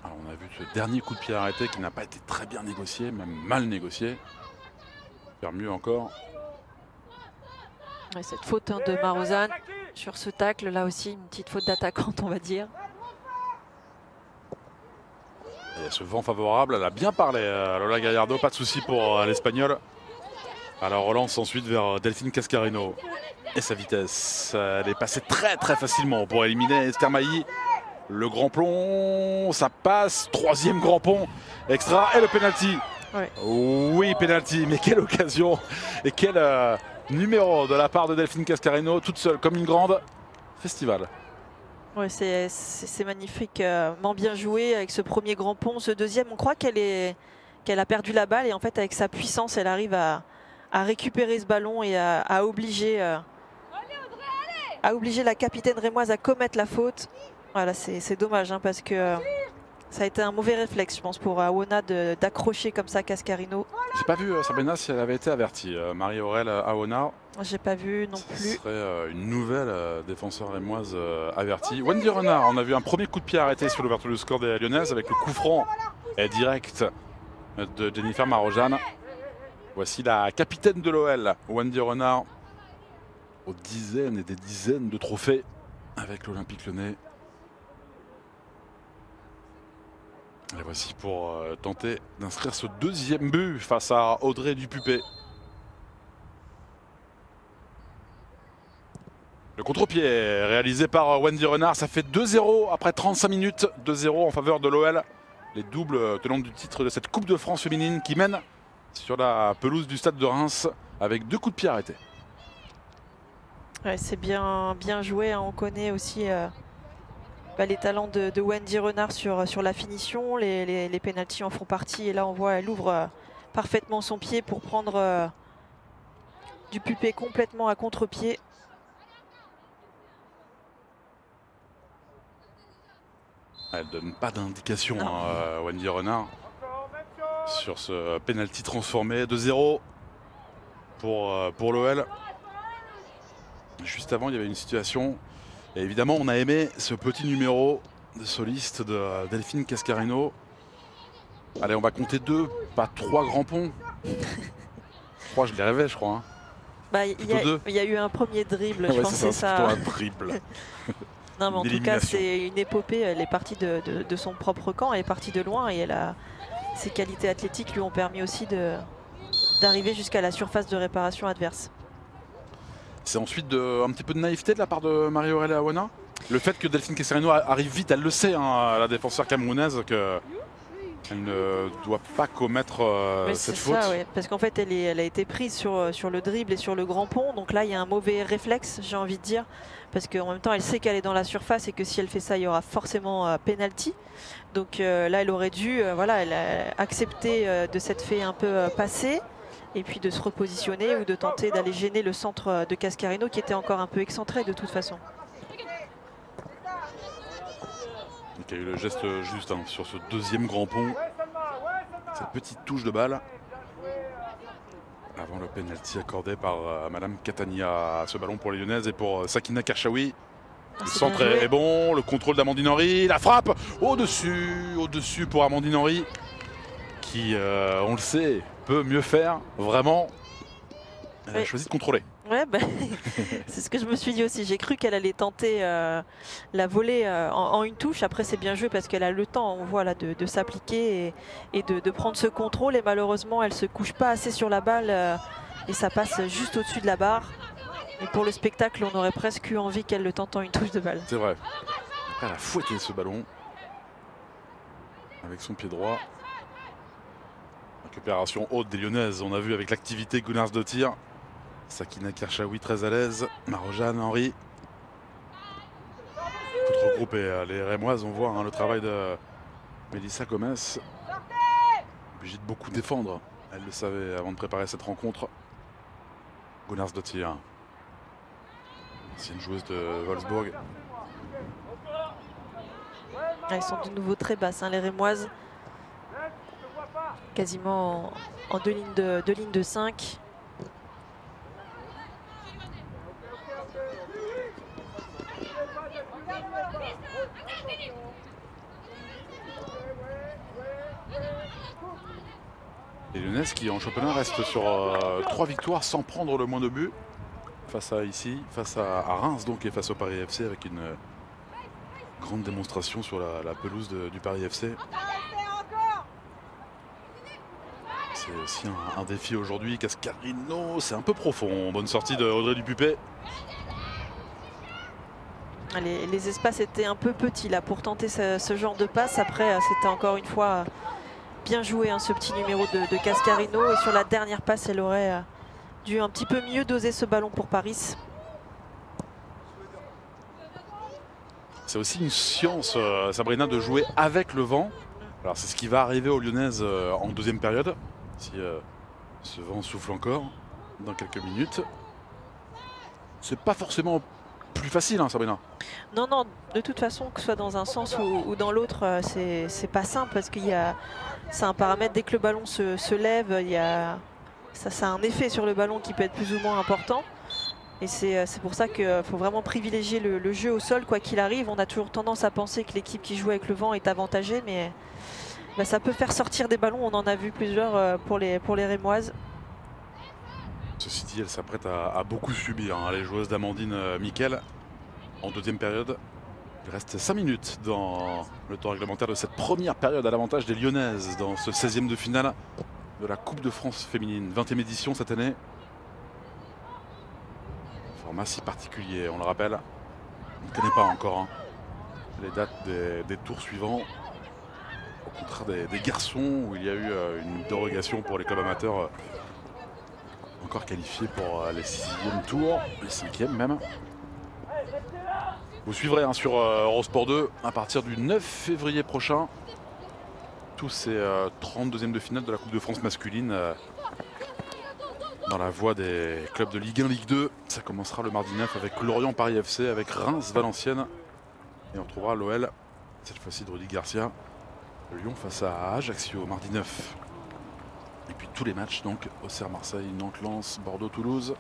Alors on a vu ce dernier coup de pied arrêté qui n'a pas été très bien négocié, même mal négocié. Faire mieux encore. Ouais, cette faute hein, de Marozane sur ce tacle, là aussi une petite faute d'attaquante on va dire. Il y a ce vent favorable, elle a bien parlé Lola Gallardo, pas de souci pour l'Espagnol. Alors relance ensuite vers Delphine Cascarino. Et sa vitesse, elle est passée très facilement pour éliminer Esther Mailly. Le grand plomb, ça passe. 3e grand pont extra et le penalty. Ouais. Oui, penalty, mais quelle occasion et quel numéro de la part de Delphine Cascarino, toute seule comme une grande. Festival. Ouais, c'est magnifiquement bien joué avec ce premier grand pont. Ce deuxième, on croit qu'elle a perdu la balle et en fait avec sa puissance, elle arrive à à récupérer ce ballon et à obliger la capitaine rémoise à commettre la faute. Voilà, c'est dommage hein, parce que ça a été un mauvais réflexe, je pense, pour Awona d'accrocher comme ça Cascarino. J'ai pas vu Sabrina si elle avait été avertie. Marie-Aurèle Awona. J'ai pas vu non plus. Ce serait une nouvelle défenseur rémoise avertie. Wendy Renard, on a vu un premier coup de pied arrêté sur l'ouverture du score des Lyonnaises avec le coup franc direct de Jennifer Marojane. Voici la capitaine de l'OL, Wendy Renard, aux dizaines et des dizaines de trophées avec l'Olympique Lyonnais. Et voici pour tenter d'inscrire ce deuxième but face à Audrey Dupupé. Le contre-pied réalisé par Wendy Renard, ça fait 2-0 après 35 minutes, 2-0 en faveur de l'OL. Les doubles tenants du titre de cette Coupe de France féminine qui mènent sur la pelouse du stade de Reims avec 2 coups de pied arrêtés. Ouais, c'est bien joué, hein. On connaît aussi les talents de Wendy Renard sur la finition. Les pénaltys en font partie et là on voit elle ouvre parfaitement son pied pour prendre Dupupé complètement à contre-pied. Elle ne donne pas d'indication, Wendy Renard, sur ce penalty transformé. 2-0 pour l'OL. Juste avant, il y avait une situation. Et évidemment, on a aimé ce petit numéro de soliste de Delphine Cascarino. Allez, on va compter 2, pas 3 grands ponts. 3, je les rêvais, je crois. Hein. Bah, il y a eu un premier dribble, je pense que c'est ça. Un dribble. Non, mais en tout cas, c'est une épopée. Elle est partie de son propre camp, elle est partie de loin et ses qualités athlétiques lui ont permis aussi d'arriver jusqu'à la surface de réparation adverse. C'est ensuite un petit peu de naïveté de la part de Marie-Aurèle Awona. Le fait que Delphine Cascarino arrive vite, elle le sait, hein, la défenseur camerounaise, qu'elle ne doit pas commettre cette faute. Ça, ouais, parce qu'en fait, elle a été prise sur le dribble et sur le grand pont. Donc là, il y a un mauvais réflexe, j'ai envie de dire. Parce qu'en même temps, elle sait qu'elle est dans la surface et que si elle fait ça, il y aura forcément penalty. Donc là, elle aurait dû elle a accepté de s'être fait un peu passer. Et puis de se repositionner ou de tenter d'aller gêner le centre de Cascarino qui était encore un peu excentré de toute façon. Il y a eu le geste juste sur ce deuxième grand pont. Cette petite touche de balle. Avant le penalty accordé par Madame Catania. Ce ballon pour les Lyonnaises et pour Sakina Karchaoui. Le centre est bon, le contrôle d'Amandine Henry, la frappe au-dessus pour Amandine Henry. Qui, on le sait, peut mieux faire, vraiment. Elle a choisi de contrôler. Ouais, c'est ce que je me suis dit aussi. J'ai cru qu'elle allait tenter la volée en une touche. Après, c'est bien joué parce qu'elle a le temps, on voit là, de s'appliquer et de prendre ce contrôle. Et malheureusement, elle ne se couche pas assez sur la balle et ça passe juste au-dessus de la barre. Et pour le spectacle, on aurait presque eu envie qu'elle le tente en une touche de balle. C'est vrai. Après, elle a fouetté ce ballon avec son pied droit. Récupération haute des Lyonnaises, on a vu avec l'activité Gunnars de tir. Sakina Karchaoui très à l'aise, Marojane, Henry. Tout regroupé, les Rémoises, on voit le travail de Mélissa Gomez. Obligée de beaucoup défendre, elle le savait avant de préparer cette rencontre. Gunnars de tir. C'est une joueuse de Wolfsburg. Elles sont de nouveau très basses, les Rémoises. Quasiment en deux lignes de 5. Les Lyonnaises qui en championnat restent sur 3 victoires sans prendre le moins de buts. Face à Reims donc et face au Paris FC avec une grande démonstration sur la pelouse du Paris FC. C'est aussi un défi aujourd'hui. Cascarino, c'est un peu profond. Bonne sortie de Audrey Dupupé. Les espaces étaient un peu petits là pour tenter ce genre de passe. Après, c'était encore une fois bien joué ce petit numéro de Cascarino. Et sur la dernière passe, elle aurait dû un petit peu mieux doser ce ballon pour Paris. C'est aussi une science, Sabrina, de jouer avec le vent. Alors c'est ce qui va arriver aux Lyonnaises en deuxième période. Si ce vent souffle encore. dans quelques minutes. C'est pas forcément plus facile, hein, Sabrina. Non, non, de toute façon, que ce soit dans un sens ou dans l'autre, c'est pas simple parce qu'il y a, c'est un paramètre, dès que le ballon se lève, ça a un effet sur le ballon qui peut être plus ou moins important. Et c'est pour ça qu'il faut vraiment privilégier le jeu au sol, quoi qu'il arrive. On a toujours tendance à penser que l'équipe qui joue avec le vent est avantagée, mais bah, ça peut faire sortir des ballons. On en a vu plusieurs pour les Rémoises. Ceci dit, elle s'apprête à beaucoup subir, hein, les joueuses d'Amandine Miquel en deuxième période. Il reste 5 minutes dans le temps réglementaire de cette première période à l'avantage des Lyonnaises dans ce 16e de finale de la Coupe de France féminine. 20e édition cette année. Format si particulier, on le rappelle. On ne connaît pas encore, hein, les dates des tours suivants. Au contraire des garçons où il y a eu une dérogation pour les clubs amateurs encore qualifiés pour les 6e tours, les 5e même. Vous suivrez, hein, sur Eurosport 2 à partir du 9 février prochain tous ces 32e de finale de la Coupe de France masculine dans la voie des clubs de Ligue 1, Ligue 2. Ça commencera le mardi 9 avec Lorient Paris FC, avec Reims Valenciennes. Et on retrouvera l'OL, cette fois-ci de Rudy Garcia. Lyon face à Ajaccio, mardi 9. Et puis tous les matchs, donc Auxerre Marseille, Nantes Lens, Bordeaux Toulouse,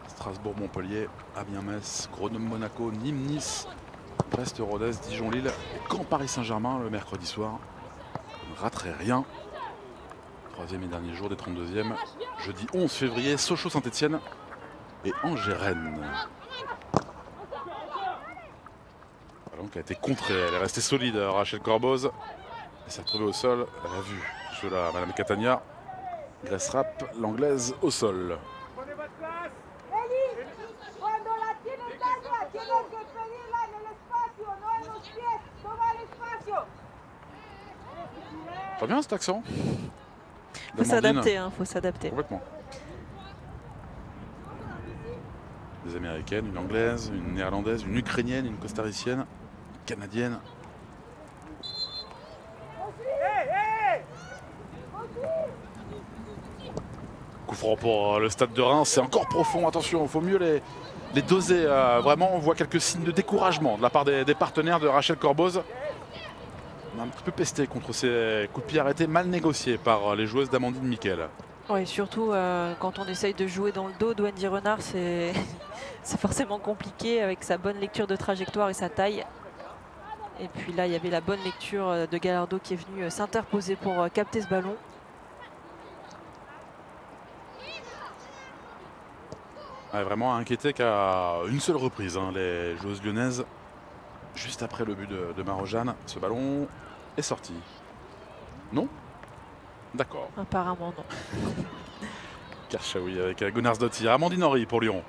Strasbourg Montpellier, Amiens Metz, Grenoble Monaco, Nîmes Nice, Brest Rodez, Dijon Lille et Caen Paris Saint-Germain le mercredi soir. On ne raterait rien. Troisième et dernier jour des 32e. Jeudi 11 février, Sochaux Saint-Etienne et Angers Rennes. Ballon qui a été contré, elle est restée solide, Rachel Corboz. Elle s'est retrouvée au sol, elle a vu cela, Madame Catania. Grace Rapp, l'anglaise au sol. Très bien cet accent. Faut s'adapter, hein, faut s'adapter. Complètement. Des américaines, une anglaise, une néerlandaise, une ukrainienne, une costaricienne, une canadienne. Coup franc pour le stade de Reims, c'est encore profond, attention, il faut mieux les doser. Vraiment, on voit quelques signes de découragement de la part des partenaires de Rachel Corboz. On a un petit peu pesté contre ces coups de pied arrêtés mal négociés par les joueuses d'Amandine Miquel. Oui, surtout quand on essaye de jouer dans le dos d'Wendy Renard, c'est forcément compliqué avec sa bonne lecture de trajectoire et sa taille. Et puis là, il y avait la bonne lecture de Gallardo qui est venu s'interposer pour capter ce ballon. Ouais, vraiment inquiété qu'à une seule reprise, hein, les joueuses lyonnaises. Juste après le but de Marojane, ce ballon est sorti. Non? D'accord. Apparemment non. Karchaoui avec Gunnarsdottir. Amandine Henry pour Lyon.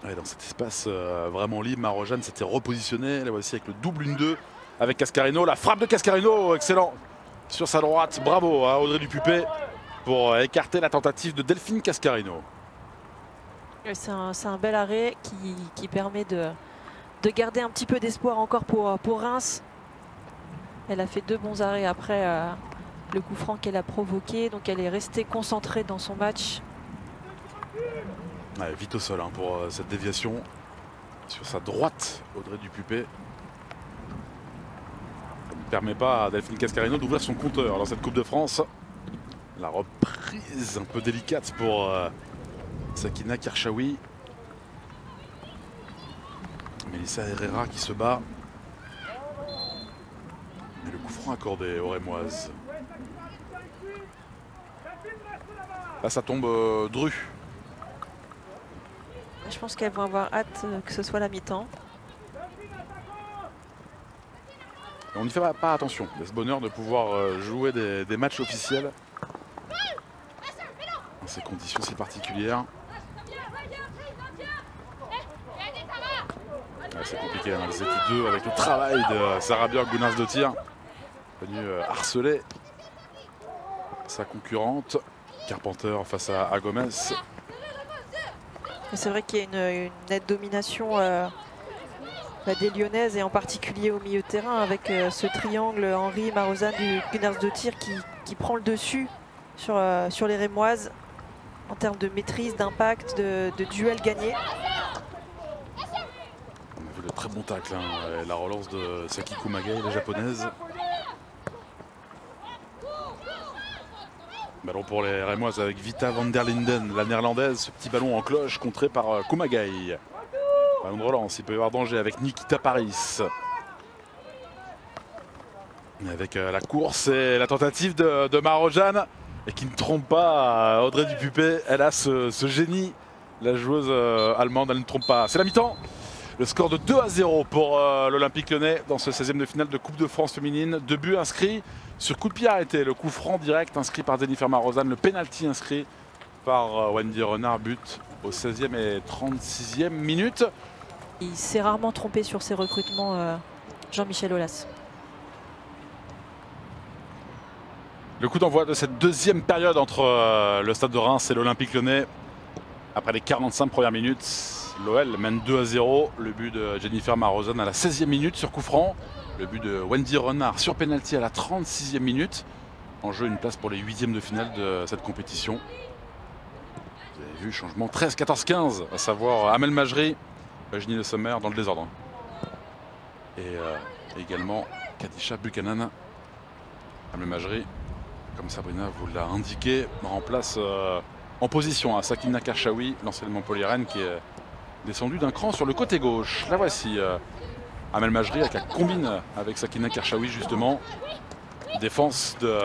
Ouais, dans cet espace vraiment libre, Marojane s'était repositionnée. La voici avec le double 1-2 avec Cascarino. La frappe de Cascarino, excellent. Sur sa droite, bravo à Audrey Dupupé pour écarter la tentative de Delphine Cascarino. C'est un bel arrêt qui permet de garder un petit peu d'espoir encore pour Reims. Elle a fait 2 bons arrêts après le coup franc qu'elle a provoqué. Donc elle est restée concentrée dans son match. Ouais, vite au sol, hein, pour cette déviation. Sur sa droite, Audrey Dupupé. Ça ne permet pas à Delphine Cascarino d'ouvrir son compteur dans cette Coupe de France. La reprise un peu délicate pour Sakina Karchaoui. Melissa Herrera qui se bat. Et le coup franc accordé aux Rémoises. Là ça tombe Dru. Je pense qu'elles vont avoir hâte que ce soit la mi-temps. On n'y fait pas attention. Il y a ce bonheur de pouvoir jouer des matchs officiels dans ces conditions si particulières. Ouais, c'est compliqué, hein, les équipes 2 avec le travail de Sarah Björk-Gunnarsdottir, venue harceler sa concurrente. Carpenter face à Gomez. C'est vrai qu'il y a une nette domination des Lyonnaises et en particulier au milieu de terrain avec ce triangle Henry, Marozane, Gunnarsdottir qui prend le dessus sur les Rémoises. en termes de maîtrise, d'impact, de duel gagné. On a vu le très bon tacle, hein, la relance de Saki Kumagai, la japonaise. Ballon pour les Rémoises avec Vita van der Linden, la néerlandaise. Ce petit ballon en cloche contré par Kumagai. Ballon de relance, il peut y avoir danger avec Nikita Paris. Avec la course et la tentative de Marojane. Et qui ne trompe pas Audrey Dupupé. Elle a ce génie. La joueuse allemande, elle ne trompe pas. C'est la mi-temps. Le score de 2-0 pour l'Olympique Lyonnais dans ce 16e de finale de Coupe de France féminine. 2 buts inscrits sur coup de pied arrêté. Le coup franc direct inscrit par Jennifer Marozane. Le pénalty inscrit par Wendy Renard. But au 16e et 36e minute. Il s'est rarement trompé sur ses recrutements, Jean-Michel Aulas. Le coup d'envoi de cette deuxième période entre le Stade de Reims et l'Olympique Lyonnais. Après les 45 premières minutes, l'OL mène 2-0. Le but de Jennifer Marozane à la 16e minute sur coup franc. Le but de Wendy Renard sur pénalty à la 36e minute. En jeu, une place pour les 8e de finale de cette compétition. Vous avez vu, changement 13, 14, 15, à savoir Amel Majri, Eugénie Le Sommer dans le désordre. Et également Kadisha Buchanan. Amel Majri, comme Sabrina vous l'a indiqué, remplace en position à Sakina Karchaoui, l'ancienne Montpelliéraine qui est descendue d'un cran sur le côté gauche. La voici, Amel Majri avec la combine avec Sakina Karchaoui justement. Défense de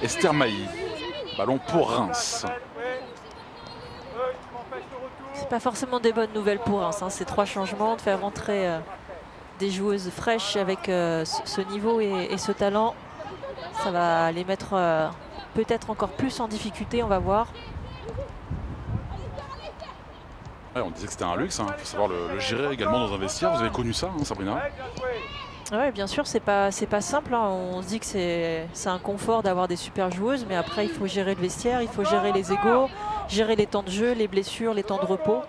Esther Mailly. Ballon pour Reims. C'est pas forcément des bonnes nouvelles pour Reims, hein, ces 3 changements, de faire rentrer des joueuses fraîches avec ce niveau et ce talent. Ça va les mettre peut-être encore plus en difficulté, on va voir. Ouais, on disait que c'était un luxe, il faut savoir le gérer également dans un vestiaire. Vous avez connu ça, hein, Sabrina? Oui, bien sûr, c'est pas simple, hein. On se dit que c'est un confort d'avoir des super joueuses, mais après il faut gérer le vestiaire, il faut gérer les égos, gérer les temps de jeu, les blessures, les temps de repos.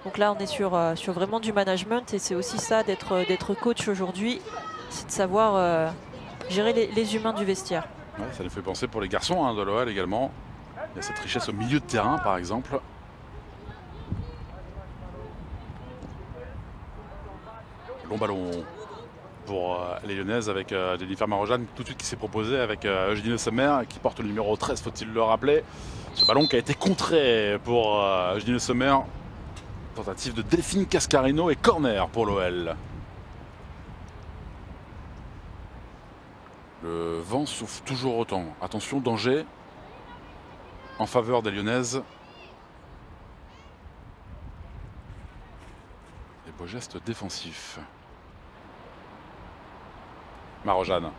Donc là on est sur vraiment du management et c'est aussi ça d'être coach aujourd'hui, c'est de savoir gérer les humains du vestiaire. Ouais, ça nous fait penser pour les garçons, hein, de l'OL également. Il y a cette richesse au milieu de terrain par exemple. Long ballon pour les Lyonnaises avec Jennifer Marojane tout de suite qui s'est proposée avec Eugénie Le Sommer qui porte le numéro 13, faut-il le rappeler. Ce ballon qui a été contré pour Eugénie Le Sommer. Tentative de Delphine Cascarino et corner pour l'OL. Le vent souffle toujours autant. Attention, danger en faveur des Lyonnaises. Les beaux gestes défensifs. Marojane.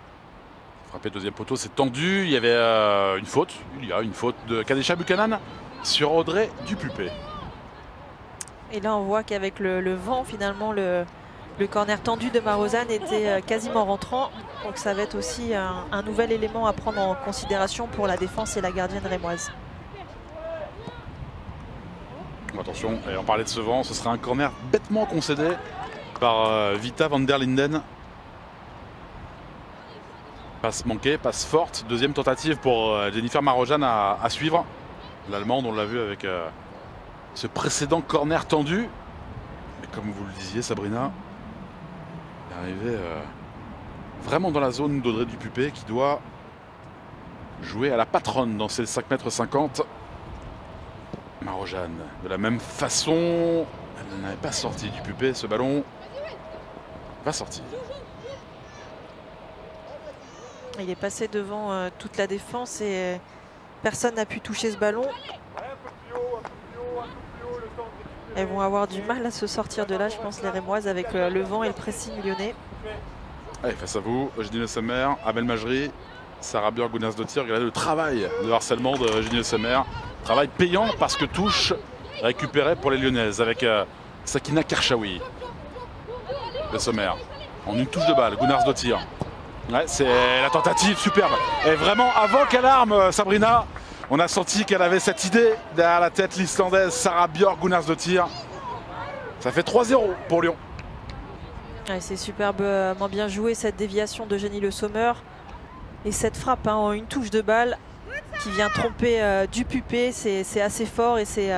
Frappé deuxième poteau, c'est tendu. Il y avait une faute. Il y a une faute de Kadisha Buchanan sur Audrey Dupupé. Et là on voit qu'avec le vent finalement le corner tendu de Marozane était quasiment rentrant. Donc ça va être aussi un nouvel élément à prendre en considération pour la défense et la gardienne rémoise. Attention, et on parlait de ce vent, ce serait un corner bêtement concédé par Vita van der Linden. Passe manquée, passe forte. Deuxième tentative pour Jennifer Marojane à suivre. L'Allemande, on l'a vu avec ce précédent corner tendu. Mais comme vous le disiez, Sabrina, il est arrivé vraiment dans la zone d'Audrey Dupupé qui doit jouer à la patronne dans ces 5,50 m. Marojane, de la même façon, elle n'avait pas sorti Dupupé. Ce ballon va sortir. Il est passé devant toute la défense et personne n'a pu toucher ce ballon. Elles vont avoir du mal à se sortir de là, je pense, les Rémoises, avec le vent et le pressing lyonnais. Allez, face à vous, Eugénie Le Sommer, Amel Majri, Sarah Björk-Gunnarsdottir. Regardez le travail de harcèlement de Eugénie Le Sommer. Travail payant parce que touche récupérée pour les Lyonnaises avec Sakina Karchaoui. Le Sommer en une touche de balle, Gunnarsdottir. Ouais, c'est la tentative superbe. Et vraiment, avant qu'elle arme, Sabrina, on a senti qu'elle avait cette idée derrière la tête, l'Islandaise Sarah Björk-Gunnarsdottir. Ça fait 3-0 pour Lyon. Ouais, c'est superbement bien joué cette déviation d'Eugénie Le Sommer. Et cette frappe en une touche de balle, qui vient tromper Dupupé. C'est assez fort et c'est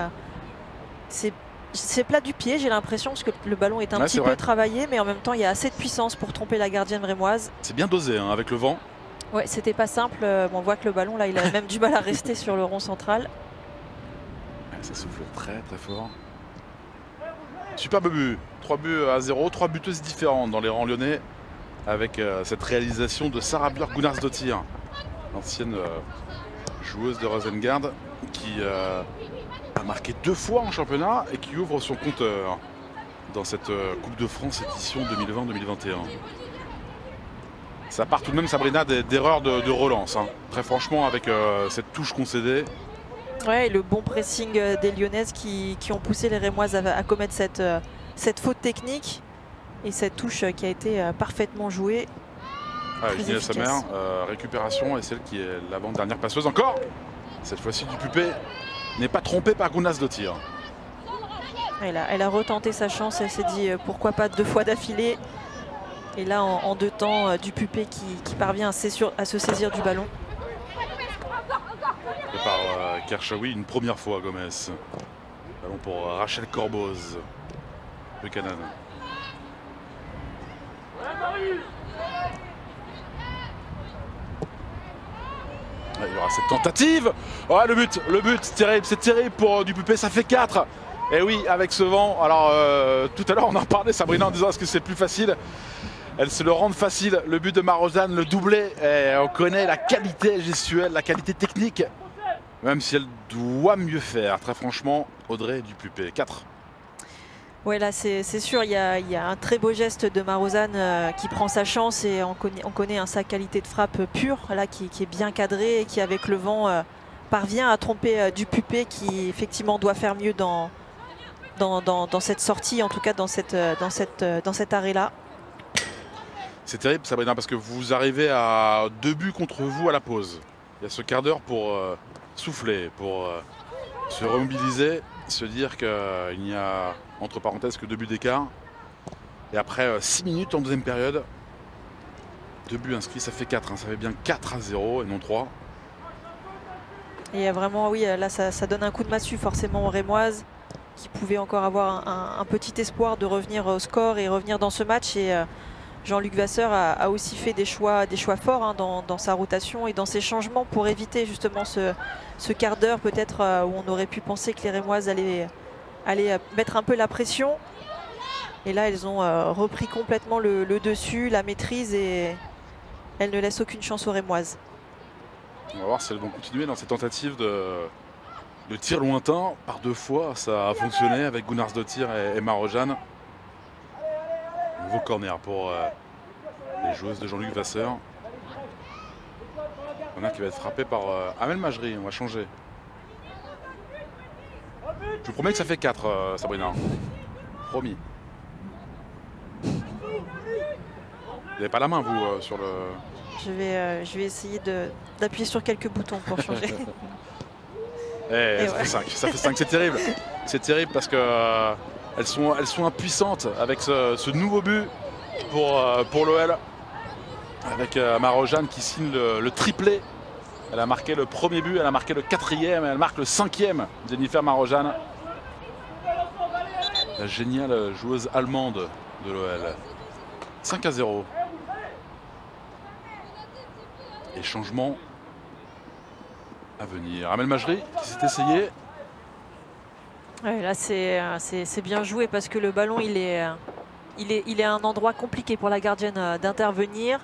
plat du pied, j'ai l'impression, parce que le ballon est un petit peu travaillé, mais en même temps, il y a assez de puissance pour tromper la gardienne rémoise. C'est bien dosé hein, avec le vent. Ouais, c'était pas simple. On voit que le ballon, là, il a même du mal à rester sur le rond central. Ça souffle très très fort. Superbe but. 3 buts à 0, 3 buteuses différentes dans les rangs lyonnais, avec cette réalisation de Sarah Björk-Gunnarsdottir, l'ancienne joueuse de Rosengard, qui a marqué 2 fois en championnat et qui ouvre son compteur dans cette Coupe de France édition 2020-2021. Ça part tout de même, Sabrina, d'erreurs de relance. Hein. Très franchement, avec cette touche concédée. Ouais, et le bon pressing des Lyonnaises qui ont poussé les Rémoises à commettre cette faute technique. Et cette touche qui a été parfaitement jouée. Ginelle Sommer, récupération, et celle qui est l'avant-dernière passeuse encore. Cette fois-ci, Dupupé n'est pas trompé par Gunnarsdottir. Elle a retenté sa chance, elle s'est dit pourquoi pas 2 fois d'affilée. Et là, en 2 temps, Dupupé qui parvient à se saisir du ballon. Et par Kershawi une première fois, Gomez. Ballon pour Rachel Corboz de Cannes. Il y aura cette tentative. Oh, le but, c'est terrible pour Dupupé, ça fait 4. Et oui, avec ce vent. Alors, tout à l'heure, on en parlait, Sabrina, en disant est-ce que c'est plus facile. Elles se le rendent facile. Le but de Marozane, le doublé. Et on connaît la qualité gestuelle, la qualité technique. Même si elle doit mieux faire. Très franchement, Audrey Dupupé, 4. Oui, là, c'est sûr, il y a un très beau geste de Marozane qui prend sa chance et on connaît sa qualité de frappe pure, là, qui est bien cadrée et qui, avec le vent, parvient à tromper Dupupé, qui effectivement doit faire mieux dans cette sortie, en tout cas dans cet arrêt-là. C'est terrible, Sabrina, parce que vous arrivez à 2 buts contre vous à la pause. Il y a ce quart d'heure pour souffler, pour se remobiliser, se dire qu'il n'y a entre parenthèses que 2 buts d'écart. Et après 6 minutes en deuxième période, 2 buts inscrits, ça fait 4. Hein, ça fait bien 4-0 et non 3. Et vraiment, oui, là, ça donne un coup de massue forcément aux Rémoises, qui pouvaient encore avoir un petit espoir de revenir au score et revenir dans ce match. Et Jean-Luc Vasseur a aussi fait des choix forts hein, dans sa rotation et dans ses changements pour éviter justement ce quart d'heure peut-être où on aurait pu penser que les Rémoises allaient mettre un peu la pression. Et là, elles ont repris complètement le dessus, la maîtrise, et elles ne laissent aucune chance aux Rémoises. On va voir si elles vont continuer dans ces tentatives de tir lointain. Par 2 fois, ça a fonctionné avec Gunnarsdottir et Marozane. Nouveau corner pour les joueuses de Jean-Luc Vasseur. Il y en a qui va être frappé par Amel Majri. On va changer. Je vous promets que ça fait 4, Sabrina. Promis. Vous n'avez pas la main, vous, sur le... Je vais essayer d'appuyer sur quelques boutons pour changer. Ça fait 5. Ça fait 5, c'est terrible. C'est terrible parce que elles sont impuissantes avec ce nouveau but pour l'OL. Avec Marozane qui signe le triplé. Elle a marqué le premier but, elle a marqué le 4e, elle marque le 5e, Jennifer Marozane. La géniale joueuse allemande de l'OL. 5-0. Et changement à venir. Amel Majri qui s'est essayé. Ouais, là c'est bien joué parce que le ballon il est à un endroit compliqué pour la gardienne d'intervenir.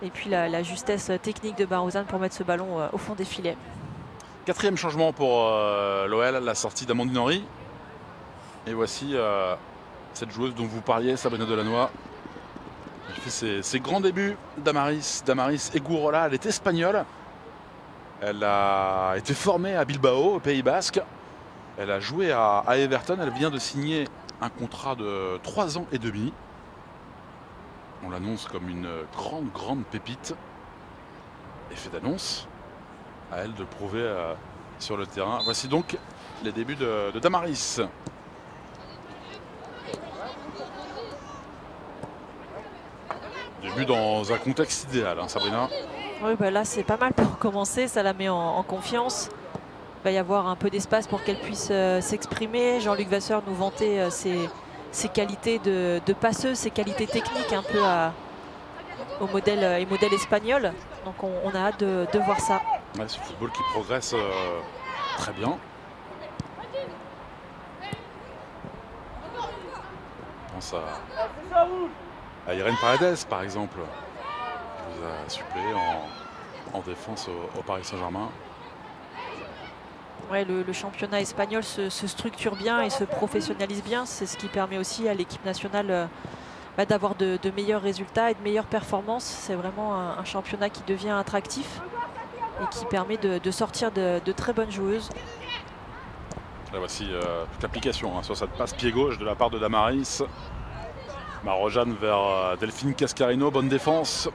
Et puis la justesse technique de Marozane pour mettre ce ballon au fond des filets. 4e changement pour l'OL, la sortie d'Amandine Henry. Et voici cette joueuse dont vous parliez, Sabrina Delannoy. Elle fait ses grands débuts. Damaris Egurola, elle est espagnole. Elle a été formée à Bilbao, au Pays Basque. Elle a joué à Everton. Elle vient de signer un contrat de 3 ans et demi. On l'annonce comme une grande pépite. Effet d'annonce. À elle de prouver sur le terrain. Voici donc les débuts de Damaris. Début dans un contexte idéal, hein, Sabrina. Oui, bah là c'est pas mal pour commencer, ça la met en confiance. Il va y avoir un peu d'espace pour qu'elle puisse s'exprimer. Jean-Luc Vasseur nous vantait ses qualités de passeuse, ses qualités techniques un peu au modèle espagnol. Donc on a hâte de voir ça. Ouais, ce football qui progresse très bien. On pense à Irène Paredes par exemple, qui vous a suppléé en défense au Paris Saint-Germain. Ouais, le championnat espagnol se structure bien et se professionnalise bien. C'est ce qui permet aussi à l'équipe nationale d'avoir de meilleurs résultats et de meilleures performances. C'est vraiment un championnat qui devient attractif et qui permet de sortir de très bonnes joueuses. Là voici toute l'application sur cette passe pied gauche de la part de Damaris. Marojane vers Delphine Cascarino, bonne défense.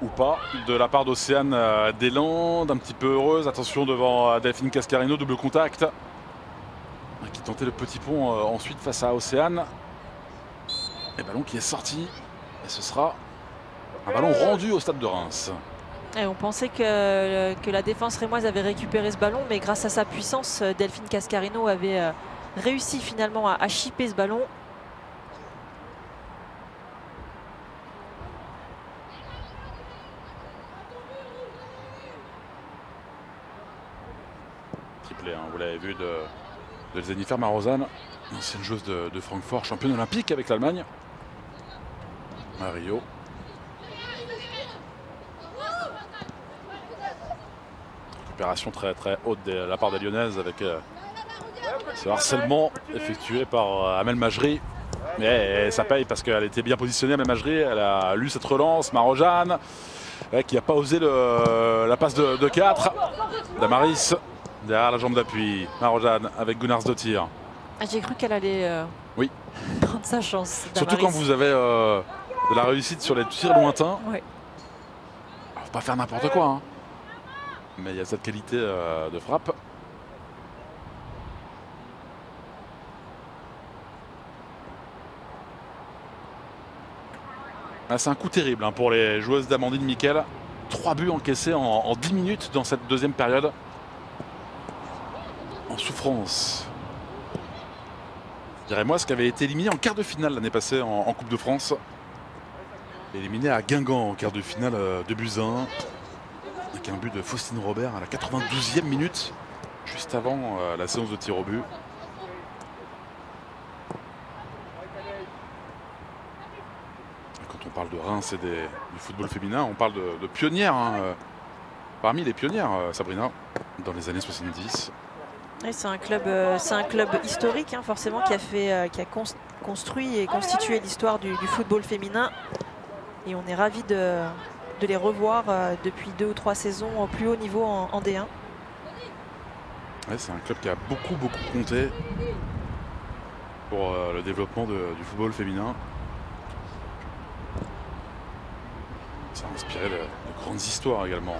Ou pas, de la part d'Océane Deslandes, un petit peu heureuse. Attention devant Delphine Cascarino, double contact. Qui tentait le petit pont ensuite face à Océane. Et ballon qui est sorti. Et ce sera un ballon rendu au stade de Reims. Et on pensait que la défense rémoise avait récupéré ce ballon, mais grâce à sa puissance, Delphine Cascarino avait réussi finalement à chipper ce ballon. Triplé, vous l'avez vu, de Jennifer Marozan, ancienne joueuse de Francfort, championne olympique avec l'Allemagne à Rio. Récupération très très haute de la part des Lyonnaises avec ce harcèlement effectué par Amel Majri. Mais ça paye parce qu'elle était bien positionnée, Amel Majri. Elle a lu cette relance. Marojane qui n'a pas osé la passe de 4. Damaris derrière la jambe d'appui. Marojane avec Gunnarsdottir. J'ai cru qu'elle allait oui. prendre sa chance. Damaris. Surtout quand vous avez de la réussite sur les tirs lointains. Oui. Faut pas faire n'importe quoi. Mais il y a cette qualité de frappe. Ah, c'est un coup terrible pour les joueuses d'Amandine Miquel. 3 buts encaissés en 10 minutes dans cette deuxième période. En souffrance. Je dirais moi ce qui avait été éliminé en quart de finale l'année passée en Coupe de France. Éliminé à Guingamp en quart de finale de Buzyn. Avec un but de Faustine Robert à la 92e minute, juste avant la séance de tir au but. Quand on parle de Reims et du football féminin, on parle de pionnières. Parmi les pionnières, Sabrina, dans les années 70. Oui, c'est un club historique, forcément, qui a construit et constitué l'histoire du football féminin. Et on est ravis de les revoir depuis 2 ou 3 saisons au plus haut niveau en D1. Ouais, c'est un club qui a beaucoup compté pour le développement du football féminin. Ça a inspiré de grandes histoires également.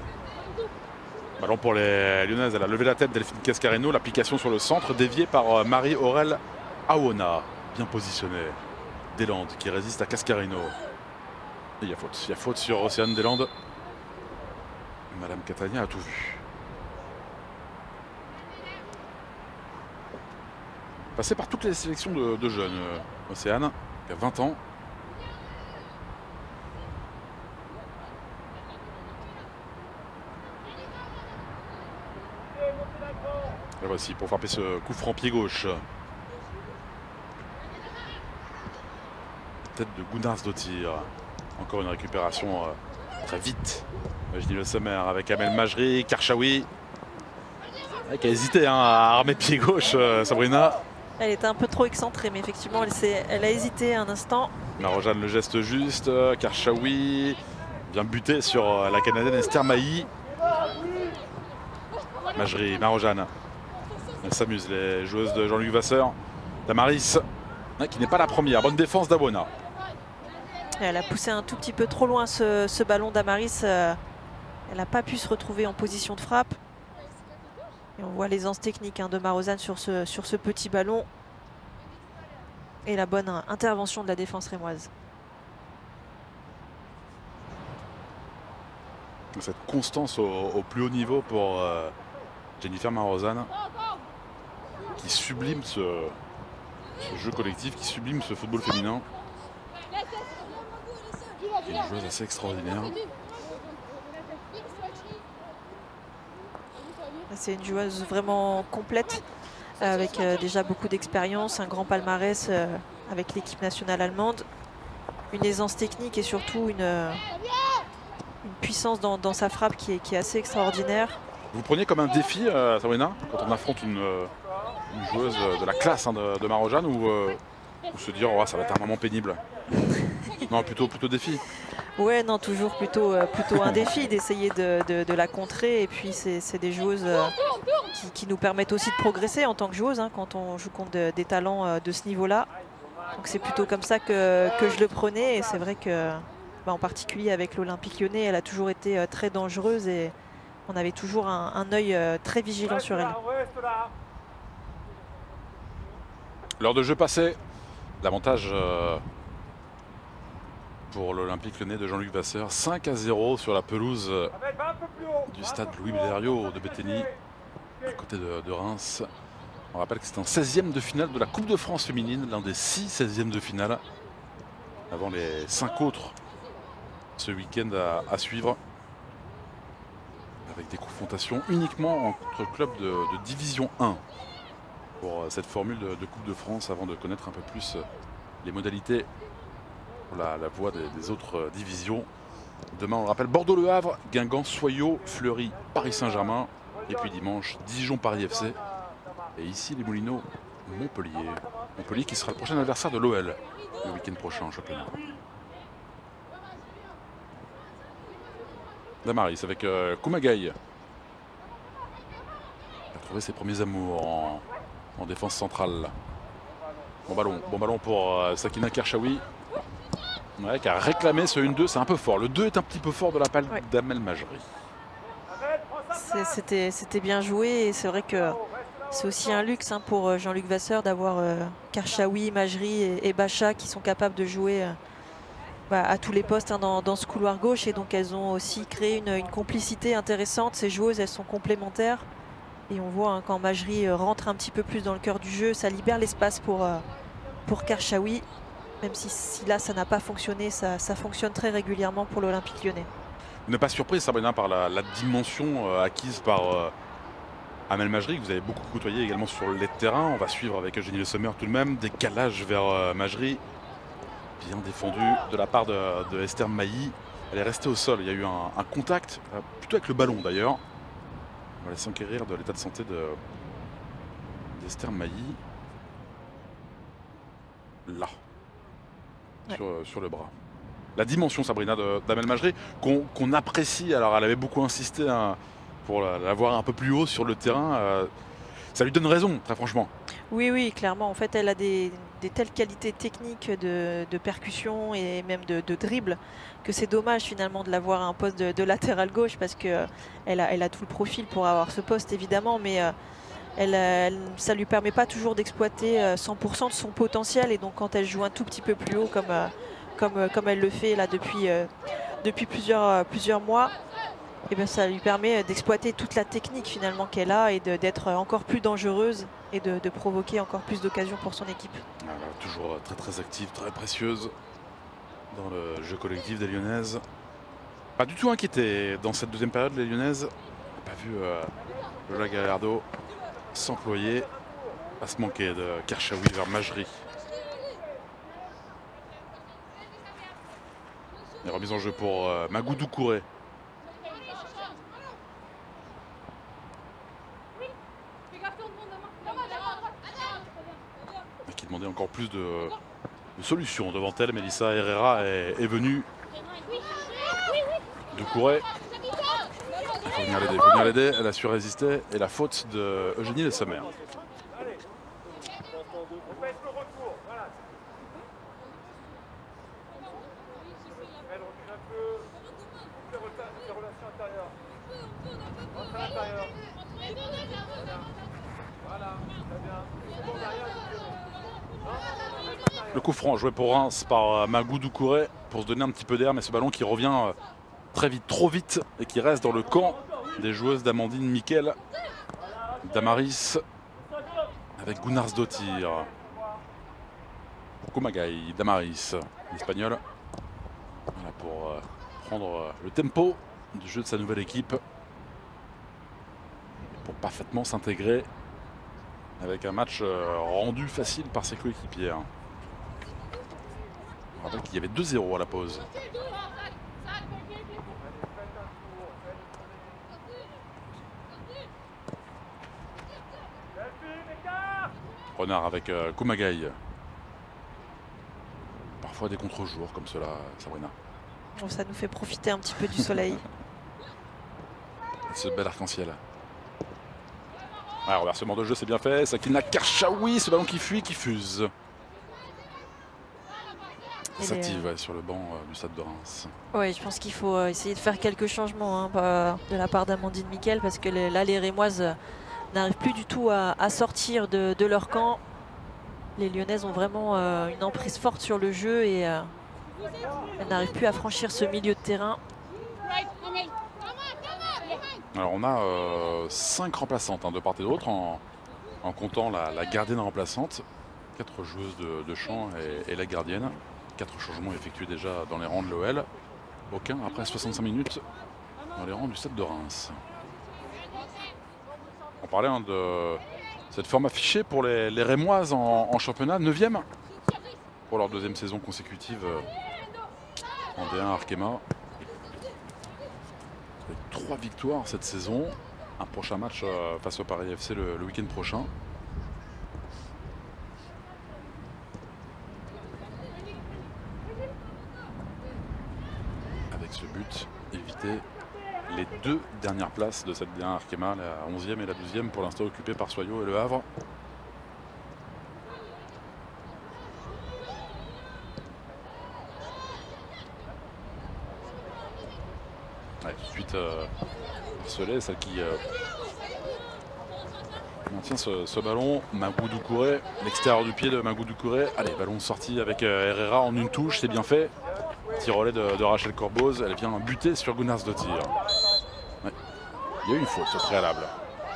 Ballon pour les Lyonnaises, elle a levé la tête Delphine Cascarino, l'application sur le centre déviée par Marie-Aurèle Awona, bien positionnée. Deslandes qui résiste à Cascarino. Il y a faute sur Océane Deslandes. Madame Catania a tout vu. Passé par toutes les sélections de jeunes, Océane, qui a 20 ans. La voici pour frapper ce coup franc pied gauche. Tête de Gunnarsdottir. Encore une récupération très vite. Virginie Le Sommer avec Amel Majri, Karchaoui. Qui a hésité à armer pied gauche, Sabrina. Elle était un peu trop excentrée, mais effectivement, elle a hésité un instant. Marojane le geste juste. Karchaoui vient buter sur la Canadienne Esther Mailly. Majri, Marojane. Elles s'amusent, les joueuses de Jean-Luc Vasseur. Damaris, qui n'est pas la première. Bonne défense d'Awona. Elle a poussé un tout petit peu trop loin ce ballon d'Amaris. Elle n'a pas pu se retrouver en position de frappe. Et on voit l'aisance technique de Marozane sur ce petit ballon. Et la bonne intervention de la défense rémoise. Cette constance au plus haut niveau pour Jennifer Marozsan, qui sublime ce jeu collectif, qui sublime ce football féminin. Qui est une joueuse assez extraordinaire. C'est une joueuse vraiment complète, avec déjà beaucoup d'expérience, un grand palmarès avec l'équipe nationale allemande, une aisance technique et surtout une puissance dans sa frappe qui est assez extraordinaire. Vous preniez comme un défi, Sabrina, quand on affronte une joueuse de la classe hein, de Marozsan, ou se dire oh, ça va être un moment pénible? Non, plutôt défi. Ouais, non, toujours plutôt un défi d'essayer de la contrer. Et puis c'est des joueuses qui nous permettent aussi de progresser en tant que joueuse, hein, quand on joue contre des talents de ce niveau-là. Donc c'est plutôt comme ça que je le prenais. Et c'est vrai que, en particulier avec l'Olympique Lyonnais, elle a toujours été très dangereuse et on avait toujours un œil très vigilant sur elle. L'heure de jeu passée, l'avantage pour l'Olympique Lyonnais de Jean-Luc Vasseur, 5-0 sur la pelouse du stade Louis Bellerio de Bétheny, du côté de Reims. On rappelle que c'est un 16e de finale de la Coupe de France féminine, l'un des 6 16e de finale, avant les 5 autres ce week-end à suivre, avec des confrontations uniquement entre clubs de Division 1 pour cette formule de Coupe de France, avant de connaître un peu plus les modalités pour la voie des autres divisions. Demain, on le rappelle, Bordeaux-Le Havre, Guingamp, Soyaux, Fleury, Paris Saint-Germain. Et puis dimanche, Dijon-Paris FC. Et ici, les Moulineaux, Montpellier. Montpellier qui sera le prochain adversaire de l'OL le week-end prochain en championnat. Damaris avec Koumagaï. Il a trouvé ses premiers amours en défense centrale. Bon ballon pour Sakina Kershaoui. Ouais, qui a réclamé ce 1-2, c'est un peu fort. Le 2 est un petit peu fort de la part d'Amel Majri. C'était bien joué et c'est vrai que c'est aussi un luxe hein, pour Jean-Luc Vasseur d'avoir Kershaoui, Majri et Bacha qui sont capables de jouer à tous les postes hein, dans ce couloir gauche. Et donc elles ont aussi créé une complicité intéressante. Ces joueuses, elles sont complémentaires. Et on voit hein, quand Majri rentre un petit peu plus dans le cœur du jeu, ça libère l'espace pour Kershaoui. Même si là, ça n'a pas fonctionné, ça fonctionne très régulièrement pour l'Olympique Lyonnais. Vous n'êtes pas surpris, Sabrina, par la dimension acquise par Amel Majri, que vous avez beaucoup côtoyé également sur les terrains. On va suivre avec Eugénie Le Sommer tout de même. Décalage vers Majri. Bien défendu de la part de Esther Mailly. Elle est restée au sol. Il y a eu un contact, plutôt avec le ballon d'ailleurs. On va laisser enquérir de l'état de santé d'Esther Mailly. Là. Sur le bras. La dimension, Sabrina, d'Amel Majri, qu'on apprécie. Alors, elle avait beaucoup insisté hein, pour la voir un peu plus haut sur le terrain. Ça lui donne raison, très franchement. Oui, clairement. En fait, elle a des telles qualités techniques de percussion et même de dribble que c'est dommage finalement de la voir à un poste de latéral gauche parce qu'elle a tout le profil pour avoir ce poste, évidemment, mais ça ne lui permet pas toujours d'exploiter 100% de son potentiel. Et donc, quand elle joue un tout petit peu plus haut, comme elle le fait là depuis plusieurs mois, et bien ça lui permet d'exploiter toute la technique finalement qu'elle a et d'être encore plus dangereuse et de provoquer encore plus d'occasions pour son équipe. Voilà, toujours très active, très précieuse dans le jeu collectif des Lyonnaises. Pas du tout inquiété dans cette deuxième période, les Lyonnaises. On n'a pas vu Lola Gallardo s'employer à se manquer de Kershaoui vers Majri. Et remise en jeu pour Magou Doucouré. Qui demandait encore plus de solutions devant elle. Melissa Herrera est venue. Doucouré. Il faut venir l'aider. Elle a su résister. Et la faute de Eugénie Le Sommer. Le coup franc joué pour Reims par Magou Doucouré pour se donner un petit peu d'air, mais ce ballon qui revient très vite, trop vite, et qui reste dans le camp des joueuses d'Amandine Miquel. Damaris avec Gunnarsdottir. Kumagai, Damaris, l'Espagnol. Voilà pour prendre le tempo du jeu de sa nouvelle équipe. Et pour parfaitement s'intégrer avec un match rendu facile par ses coéquipières. On rappelle qu'il y avait 2-0 à la pause. Renard avec Kumagai. Parfois des contre-jours comme cela, Sabrina. Bon, ça nous fait profiter un petit peu du soleil. Ce bel arc-en-ciel. Ah, renversement de jeu, c'est bien fait. Sakina Karchaoui, ce ballon qui fuit, qui fuse. S'active ouais, sur le banc du Stade de Reims. Oui, je pense qu'il faut essayer de faire quelques changements hein, de la part d'Amandine Miquel parce que là, les Rémoises n'arrivent plus du tout à sortir de leur camp. Les Lyonnaises ont vraiment une emprise forte sur le jeu et elles n'arrivent plus à franchir ce milieu de terrain. Alors on a 5 remplaçantes hein, de part et d'autre en comptant la gardienne remplaçante. 4 joueuses de champ et la gardienne. 4 changements effectués déjà dans les rangs de l'OL. Aucun après 65 minutes dans les rangs du Stade de Reims. On parlait hein, de cette forme affichée pour les Rémoises en championnat, 9e pour leur 2e saison consécutive en D1 Arkema. Avec 3 victoires cette saison. Un prochain match face au Paris FC le week-end prochain. Avec ce but, éviter les 2 dernières places de cette D1 Arkema, la 11e et la 12e, pour l'instant occupées par Soyaux et Le Havre. Ouais, tout de suite harcelé, celle qui maintient ce ballon. Magou Doucouré, l'extérieur du pied de Magou Doucouré. Allez, ballon sorti avec Herrera en une touche, c'est bien fait. Petit relais de Rachel Corboz, elle vient buter sur Gunnarsdottir. Ouais. Il y a eu une faute au préalable.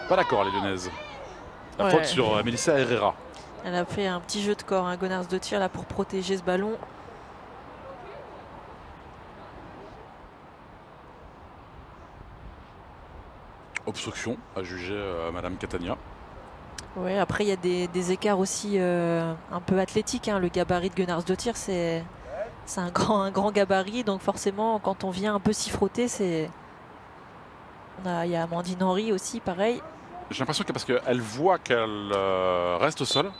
Pas d'accord les Lyonnaises. La faute sur Melissa Herrera. Elle a fait un petit jeu de corps, hein, Gunnarsdottir là pour protéger ce ballon. Obstruction à juger Madame Catania. Oui, après il y a des écarts aussi un peu athlétiques. Hein. Le gabarit de Gunnarsdottir, c'est un grand gabarit, donc forcément quand on vient un peu s'y frotter, il y a Amandine Henry aussi, pareil. J'ai l'impression que parce qu'elle voit qu'elle reste au sol,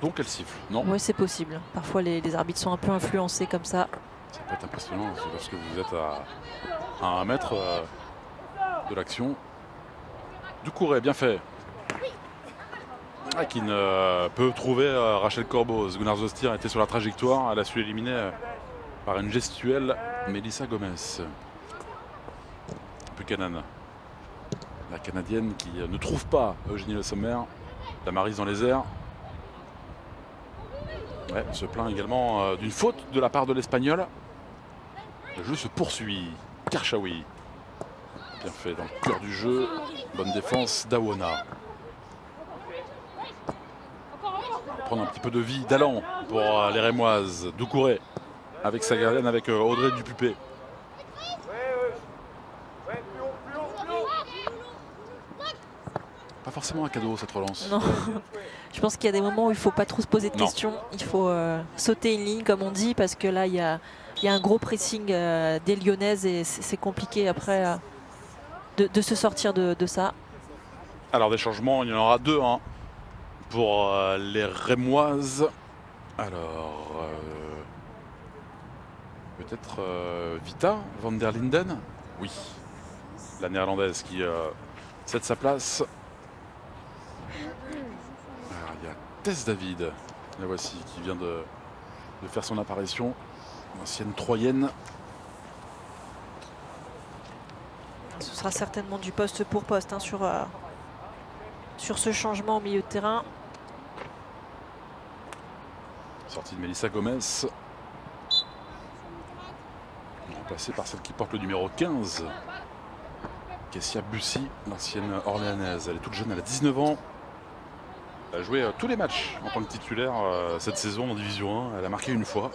donc elle siffle, non? Oui, c'est possible. Parfois les arbitres sont un peu influencés comme ça. Ça peut être impressionnant lorsque vous êtes à 1 mètre de l'action. Doucouré, bien fait. Qui ne peut trouver Rachel Corboz. Gunnarsdottir était sur la trajectoire. Elle a su l'éliminer par une gestuelle Melissa Gomez. Buchanan. La Canadienne qui ne trouve pas Eugénie Le Sommer. Damaris dans les airs. Ouais, on se plaint également d'une faute de la part de l'Espagnol. Le jeu se poursuit. Karchaoui. Bien fait dans le cœur du jeu. Bonne défense d'Awona. Prendre un petit peu de vie, d'allant pour les Rémoises. Doucouré avec sa gardienne, avec Audrey Dupupé. Pas forcément un cadeau cette relance. Non, je pense qu'il y a des moments où il ne faut pas trop se poser de questions. Il faut sauter une ligne comme on dit parce que là il y a un gros pressing des Lyonnaises et c'est compliqué après de se sortir de ça. Alors des changements, il y en aura 2 hein, pour les Rémoises. Alors peut-être Vita van der Linden. Oui, la néerlandaise qui cède sa place. Alors, il y a Tess David, la voici, qui vient de faire son apparition. Ancienne Troyenne. Ce sera certainement du poste pour poste hein, sur ce changement au milieu de terrain. Sortie de Melissa Gomez. remplacée par celle qui porte le numéro 15. Kessia Bussy, l'ancienne orléanaise. Elle est toute jeune, elle a 19 ans. Elle a joué tous les matchs en tant que titulaire cette saison en Division 1. Elle a marqué une fois.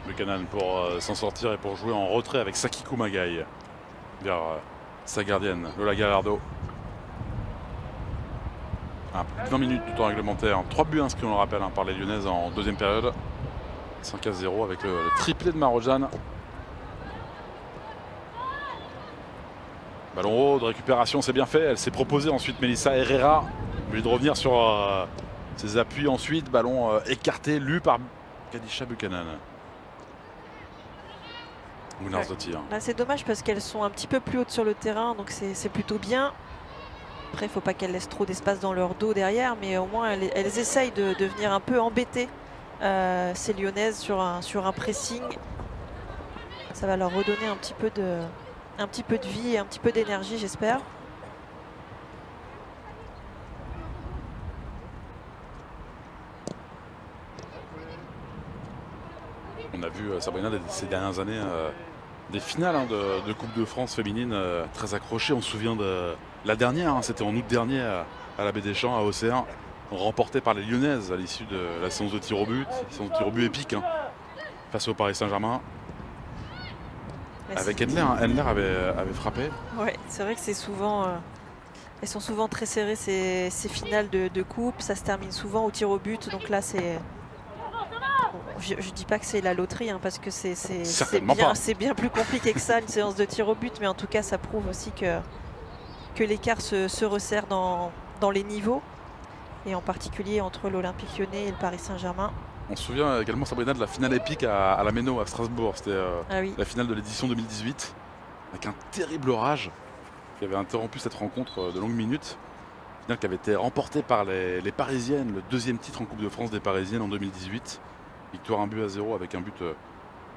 Buchanan pour s'en sortir et pour jouer en retrait avec Saki Kumagai vers sa gardienne Lola Gallardo. Plus de 20 minutes du temps réglementaire, 3 buts inscrits on le rappelle par les Lyonnaises en deuxième période. 5-0 avec le triplé de Marojane. Ballon haut de récupération, c'est bien fait. Elle s'est proposée ensuite Melissa Herrera. Obligée de revenir sur ses appuis ensuite. Ballon écarté, lu par Kadisha Buchanan. Là c'est dommage parce qu'elles sont un petit peu plus hautes sur le terrain, donc c'est plutôt bien. Après il ne faut pas qu'elles laissent trop d'espace dans leur dos derrière, mais au moins elles essayent de venir un peu embêter ces Lyonnaises sur un pressing. Ça va leur redonner un petit peu de vie et un petit peu d'énergie, j'espère. On a vu Sabrina ces dernières années des finales de Coupe de France féminine très accrochées. On se souvient de la dernière, c'était en août dernier à la Baie des Champs, à Auxerre, remportée par les Lyonnaises à l'issue de la séance de tir au but. Séance de tir au but épique face au Paris Saint-Germain. Avec Endler, Endler avait frappé. Ouais, c'est vrai que c'est souvent, elles sont souvent très serrées ces finales de coupe. Ça se termine souvent au tir au but, donc là c'est... Je ne dis pas que c'est la loterie, parce que c'est bien plus compliqué que ça, une séance de tir au but, mais en tout cas ça prouve aussi que l'écart se resserre dans les niveaux, et en particulier entre l'Olympique Lyonnais et le Paris Saint-Germain. On se souvient également, Sabrina, de la finale épique à la Méno à Strasbourg. C'était la finale de l'édition 2018, avec un terrible orage qui avait interrompu cette rencontre de longues minutes. Finale qui avait été remportée par les Parisiennes, le deuxième titre en Coupe de France des Parisiennes en 2018. Victoire 1-0 avec un but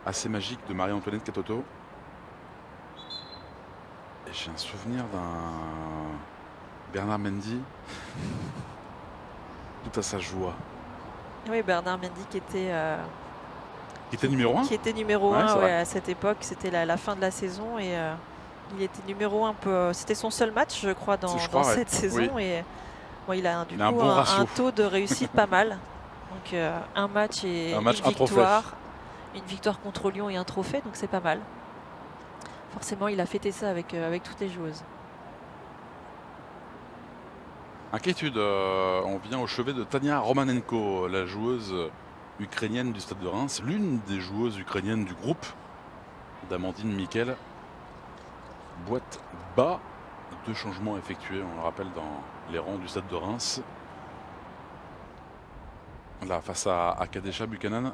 assez magique de Marie-Antoinette Catoto. Et j'ai un souvenir d'un Bernard Mendy tout à sa joie. Oui, Bernard Mendy qui était numéro 1. Qui était numéro 1 à cette époque. C'était la fin de la saison et il était numéro 1. C'était son seul match, je crois, dans cette saison. Oui. Et il a du coup un taux de réussite pas mal. Donc un match et une victoire. Une victoire contre Lyon et un trophée, donc c'est pas mal. Forcément, il a fêté ça avec toutes les joueuses. Inquiétude, on vient au chevet de Tania Romanenko, la joueuse ukrainienne du Stade de Reims, l'une des joueuses ukrainiennes du groupe d'Amandine Miquel. Boîte bas, 2 changements effectués, on le rappelle, dans les rangs du Stade de Reims. Là, face à Kadisha Buchanan,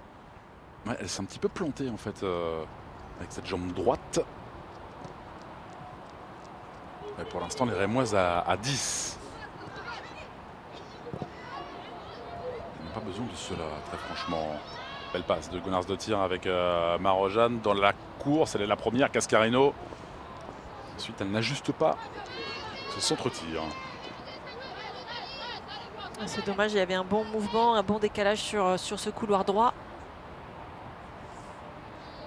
elle s'est un petit peu plantée en fait avec cette jambe droite. Et pour l'instant, les Rémoises à 10. Ils n'ont pas besoin de cela, très franchement. Belle passe de Gunnarsdottir avec Marojane dans la course. Elle est la première, Cascarino. Ensuite, elle n'ajuste pas ce centre-tir. C'est dommage, il y avait un bon mouvement, un bon décalage sur ce couloir droit.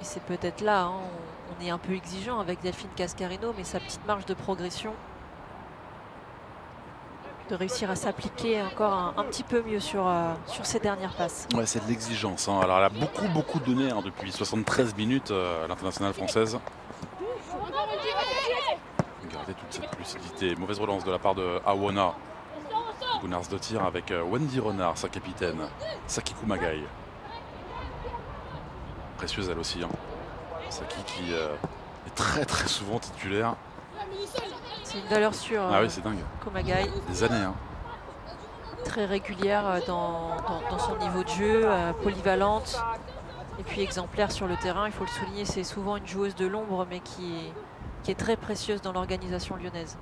Et c'est peut-être là, on est un peu exigeant avec Delphine Cascarino, mais sa petite marge de progression, de réussir à s'appliquer encore un petit peu mieux sur ses dernières passes. Ouais, c'est de l'exigence. Alors elle a beaucoup donné depuis 73 minutes à l'internationale française. Regardez toute cette lucidité. Mauvaise relance de la part de Awona. Gunnarsdottir avec Wendy Renard, sa capitaine. Saki Kumagai. Précieuse elle aussi. Saki qui est très souvent titulaire. C'est une valeur sûre. Ah oui, c'est dingue. Kumagai. Des années. Très régulière dans son niveau de jeu, polyvalente. Et puis exemplaire sur le terrain, il faut le souligner, c'est souvent une joueuse de l'ombre, mais qui est très précieuse dans l'organisation lyonnaise.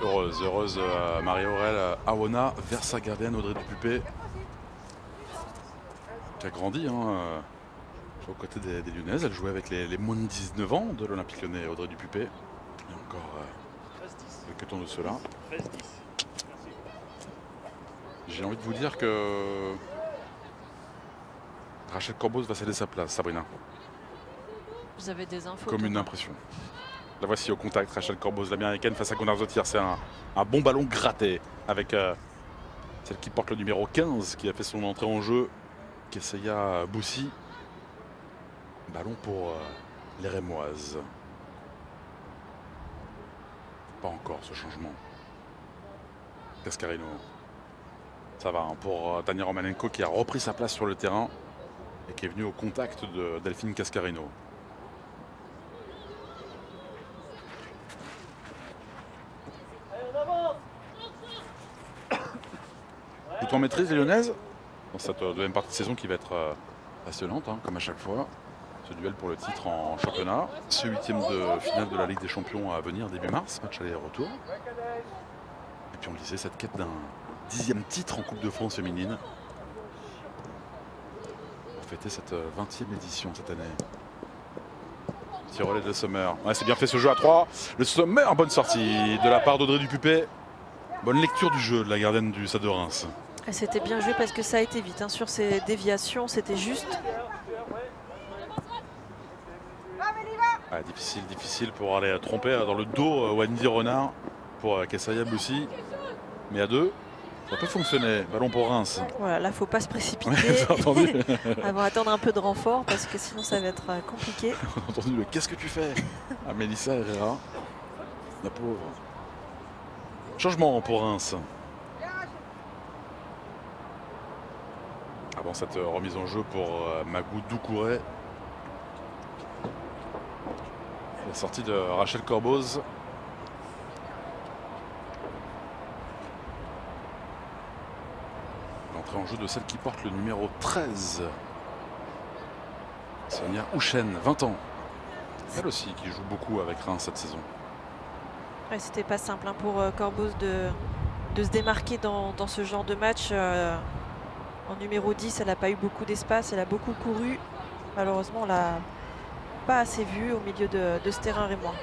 Heureuse Marie-Aurèle Awona vers sa gardienne Audrey Dupupé, qui a grandi Aux côtés des Lyonnaises, elle jouait avec les moins de 19 ans de l'Olympique Lyonnais, Audrey Dupupé. Il y a encore quelques temps de cela. J'ai envie de vous dire que Rachel Corbos va céder sa place, Sabrina. Vous avez des infos? Comme une impression. La voici au contact, Rachel Corbos, l'américaine face à Gunnar Zottir. C'est un bon ballon gratté avec celle qui porte le numéro 15 qui a fait son entrée en jeu, Kesseya Boussi. Ballon pour les Rémoises. Pas encore ce changement. Cascarino. Ça va hein, pour Tania Romanenko qui a repris sa place sur le terrain et qui est venue au contact de Delphine Cascarino. Tout en maîtrise les Lyonnaises dans cette deuxième partie de saison qui va être passionnante hein, comme à chaque fois. Ce duel pour le titre en championnat. Ce huitième de finale de la Ligue des Champions à venir début mars, match aller-retour. Et puis on disait cette quête d'un 10e titre en Coupe de France féminine. Pour fêter cette 20e édition cette année. Petit relais de Sommer. Ouais, c'est bien fait ce jeu à 3. Le Sommer, bonne sortie de la part d'Audrey Dupupé. Bonne lecture du jeu de la gardienne du Stade de Reims. C'était bien joué parce que ça a été vite. Hein. Sur ces déviations, c'était juste. Ah, difficile pour aller tromper dans le dos Wendy Renard pour Kesseya Boussi. Mais à deux, ça peut fonctionner. Ballon pour Reims. Voilà, là, faut pas se précipiter. On va attendre un peu de renfort parce que sinon ça va être compliqué. On a entendu le qu'est-ce que tu fais à Mélissa Herrera. La pauvre. Changement pour Reims. Avant cette remise en jeu pour Magou Doucouré. La sortie de Rachel Corbos. L'entrée en jeu de celle qui porte le numéro 13. Sonia Houchen, 20 ans. Elle aussi qui joue beaucoup avec Reims cette saison. Ouais, c'était pas simple hein, pour Corbos de se démarquer dans ce genre de match. En numéro 10, elle n'a pas eu beaucoup d'espace, elle a beaucoup couru. Malheureusement, on l'a pas assez vue au milieu de ce terrain rémois.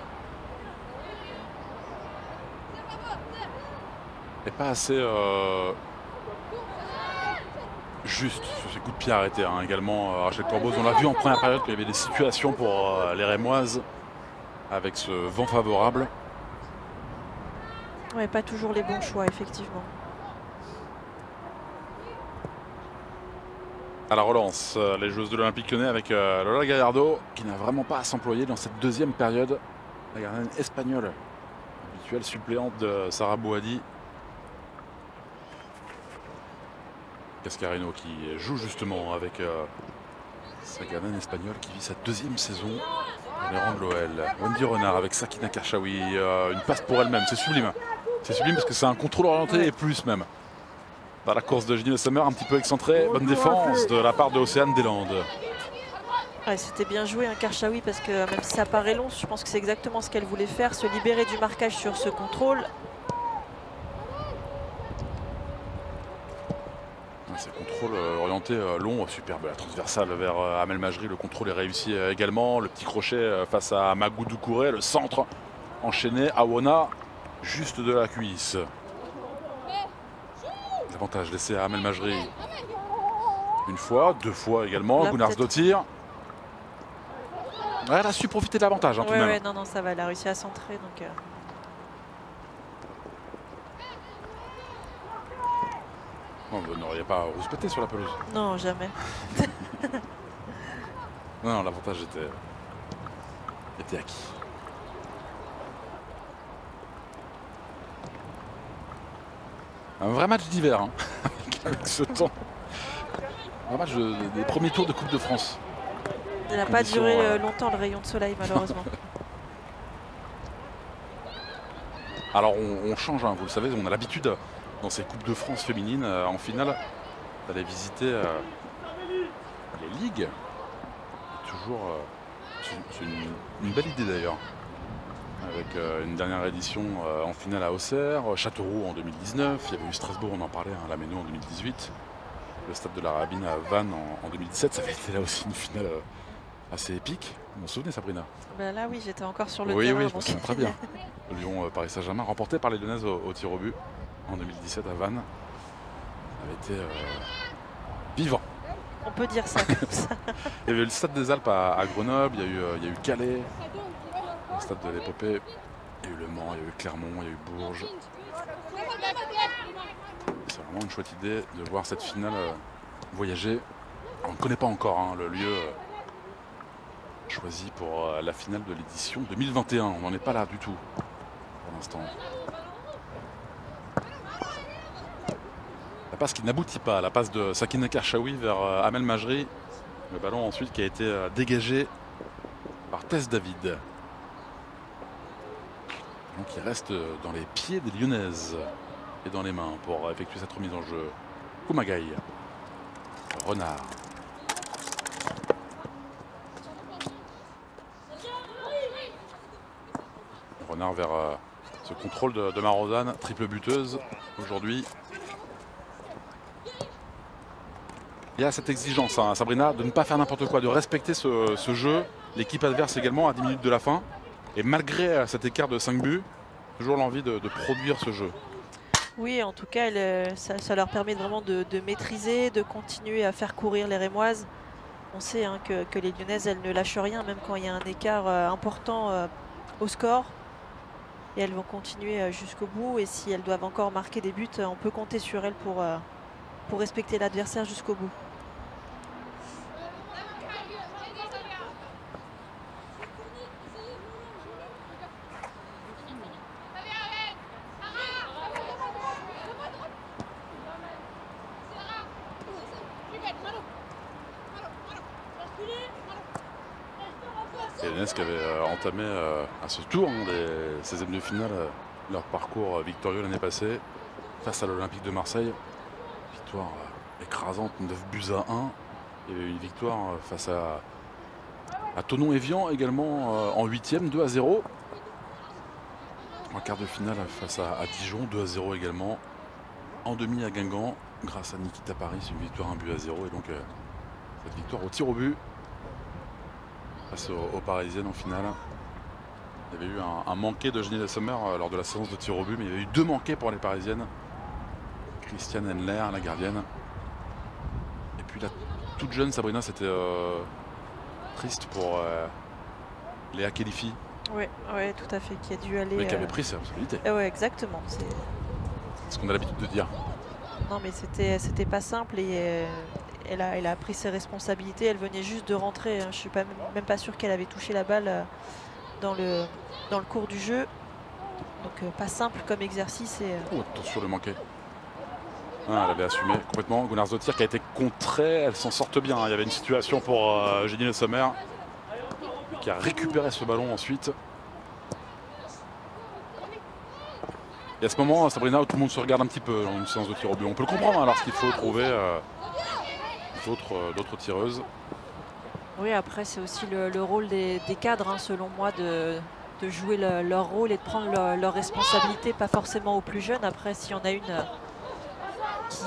Et pas assez juste sur ses coups de pied arrêtés hein. Également Rachel Corbos. On l'a vu en première période qu'il y avait des situations pour les Rémoises avec ce vent favorable. Ouais, pas toujours les bons choix, effectivement. À la relance, les joueuses de l'Olympique Lyonnais avec Lola Gallardo qui n'a vraiment pas à s'employer dans cette deuxième période. La gardienne espagnole, habituelle suppléante de Sarah Bouhadi. Cascarino qui joue justement avec sa gardienne espagnole qui vit sa deuxième saison dans les rangs de l'OL. Wendy Renard avec Sakina Karchaoui, une passe pour elle-même, c'est sublime. C'est sublime parce que c'est un contrôle orienté et plus même. Par la course de Ginny Sommer, un petit peu excentré. Bonne défense de la part de Océane Deslandes. Ouais, c'était bien joué un Karchaoui parce que même si ça paraît long, je pense que c'est exactement ce qu'elle voulait faire, se libérer du marquage sur ce contrôle. C'est contrôle orienté long, superbe. La transversale vers Amel Majri, le contrôle est réussi également. Le petit crochet face à Magou Doucouré, le centre enchaîné. Awona, juste de la cuisse. L'avantage laissé à Amel Majri. Une fois, deux fois également. Gunnar Zottir. Ouais, elle a su profiter de l'avantage hein, tout de même. Ouais, non, ça va, elle a réussi à centrer. Donc, Non, vous n'auriez pas rouspété sur la pelouse. Non, jamais. Non, l'avantage était acquis. Un vrai match d'hiver hein, avec ce temps. Un match des premiers tours de Coupe de France. Il n'a pas duré longtemps le rayon de soleil malheureusement. Alors on change, hein, vous le savez, on a l'habitude dans ces Coupes de France féminines en finale d'aller visiter les ligues. Toujours c'est une belle idée d'ailleurs. Avec une dernière édition en finale à Auxerre, Châteauroux en 2019, il y avait eu Strasbourg, on en parlait, hein, la Méno en 2018, le stade de la Rabine à Vannes en 2017, ça avait été là aussi une finale assez épique. Vous vous souvenez, Sabrina? Ben là, oui, j'étais encore sur le oui, terrain. oui, je me souviens très bien. Lyon Paris Saint-Germain, remporté par les Lyonnaises au tir au but en 2017 à Vannes, avait été vivant. On peut dire ça comme ça. Il y avait eu le Stade des Alpes à Grenoble, il y a eu Calais, le Stade de l'Épopée, il y a eu Le Mans, il y a eu Clermont, il y a eu Bourges. C'est vraiment une chouette idée de voir cette finale voyager. On ne connaît pas encore hein, le lieu choisi pour la finale de l'édition 2021. On n'en est pas là du tout pour l'instant. La passe qui n'aboutit pas, la passe de Sakina Karchaoui vers Amel Majri. Le ballon ensuite qui a été dégagé par Tess David. Donc il reste dans les pieds des Lyonnaises et dans les mains pour effectuer cette remise en jeu. Kumagai. Renard. Renard vers ce contrôle de Marozane, triple buteuse aujourd'hui. Il y a cette exigence, hein, Sabrina, de ne pas faire n'importe quoi, de respecter ce jeu. L'équipe adverse également à 10 minutes de la fin. Et malgré cet écart de 5 buts, toujours l'envie de produire ce jeu. Oui, en tout cas, ça leur permet vraiment de maîtriser, de continuer à faire courir les Rémoises. On sait hein, que les Lyonnaises, elles ne lâchent rien, même quand il y a un écart important au score. Et elles vont continuer jusqu'au bout. Et si elles doivent encore marquer des buts, on peut compter sur elles pour respecter l'adversaire jusqu'au bout. Les Lyonnaises qui avaient entamé à ce tour des 16e de finale leur parcours victorieux l'année passée face à l'Olympique de Marseille. Victoire écrasante, 9 buts à 1. Il y avait eu une victoire face à Thonon-Évian également en 8e, 2-0. En quart de finale face à Dijon, 2-0 également. En demi à Guingamp, grâce à Nikita Paris, une victoire 1-0. Et donc cette victoire au tir au but face aux Parisiennes en finale. Il y avait eu un manqué de Jenny Sommer lors de la séance de tir au but, mais il y avait eu 2 manqués pour les Parisiennes. Christiane Henler, la gardienne. Et puis la toute jeune Sabrina, c'était triste pour Léa Khelifi. Oui, ouais, tout à fait, qui a dû aller... Mais qui avait pris ses responsabilités. Oui, exactement. C'est ce qu'on a l'habitude de dire. Non, mais c'était pas simple et elle a pris ses responsabilités. Elle venait juste de rentrer. Hein. Je suis même pas sûr qu'elle avait touché la balle dans le cours du jeu. Donc pas simple comme exercice. Et, oh, attention le manquer. Ah, elle avait assumé complètement. Gunnarsdottir qui a été contrée. Elle s'en sortent bien. Il y avait une situation pour Jenny Le Sommer qui a récupéré ce ballon ensuite. Et à ce moment, Sabrina, où tout le monde se regarde un petit peu dans une séance de tir au but. On peut le comprendre hein, lorsqu'il faut trouver d'autres tireuses. Oui, après c'est aussi le rôle des cadres, hein, selon moi, de jouer leur rôle et de prendre leur responsabilité, pas forcément aux plus jeunes. Après, s'il y en a une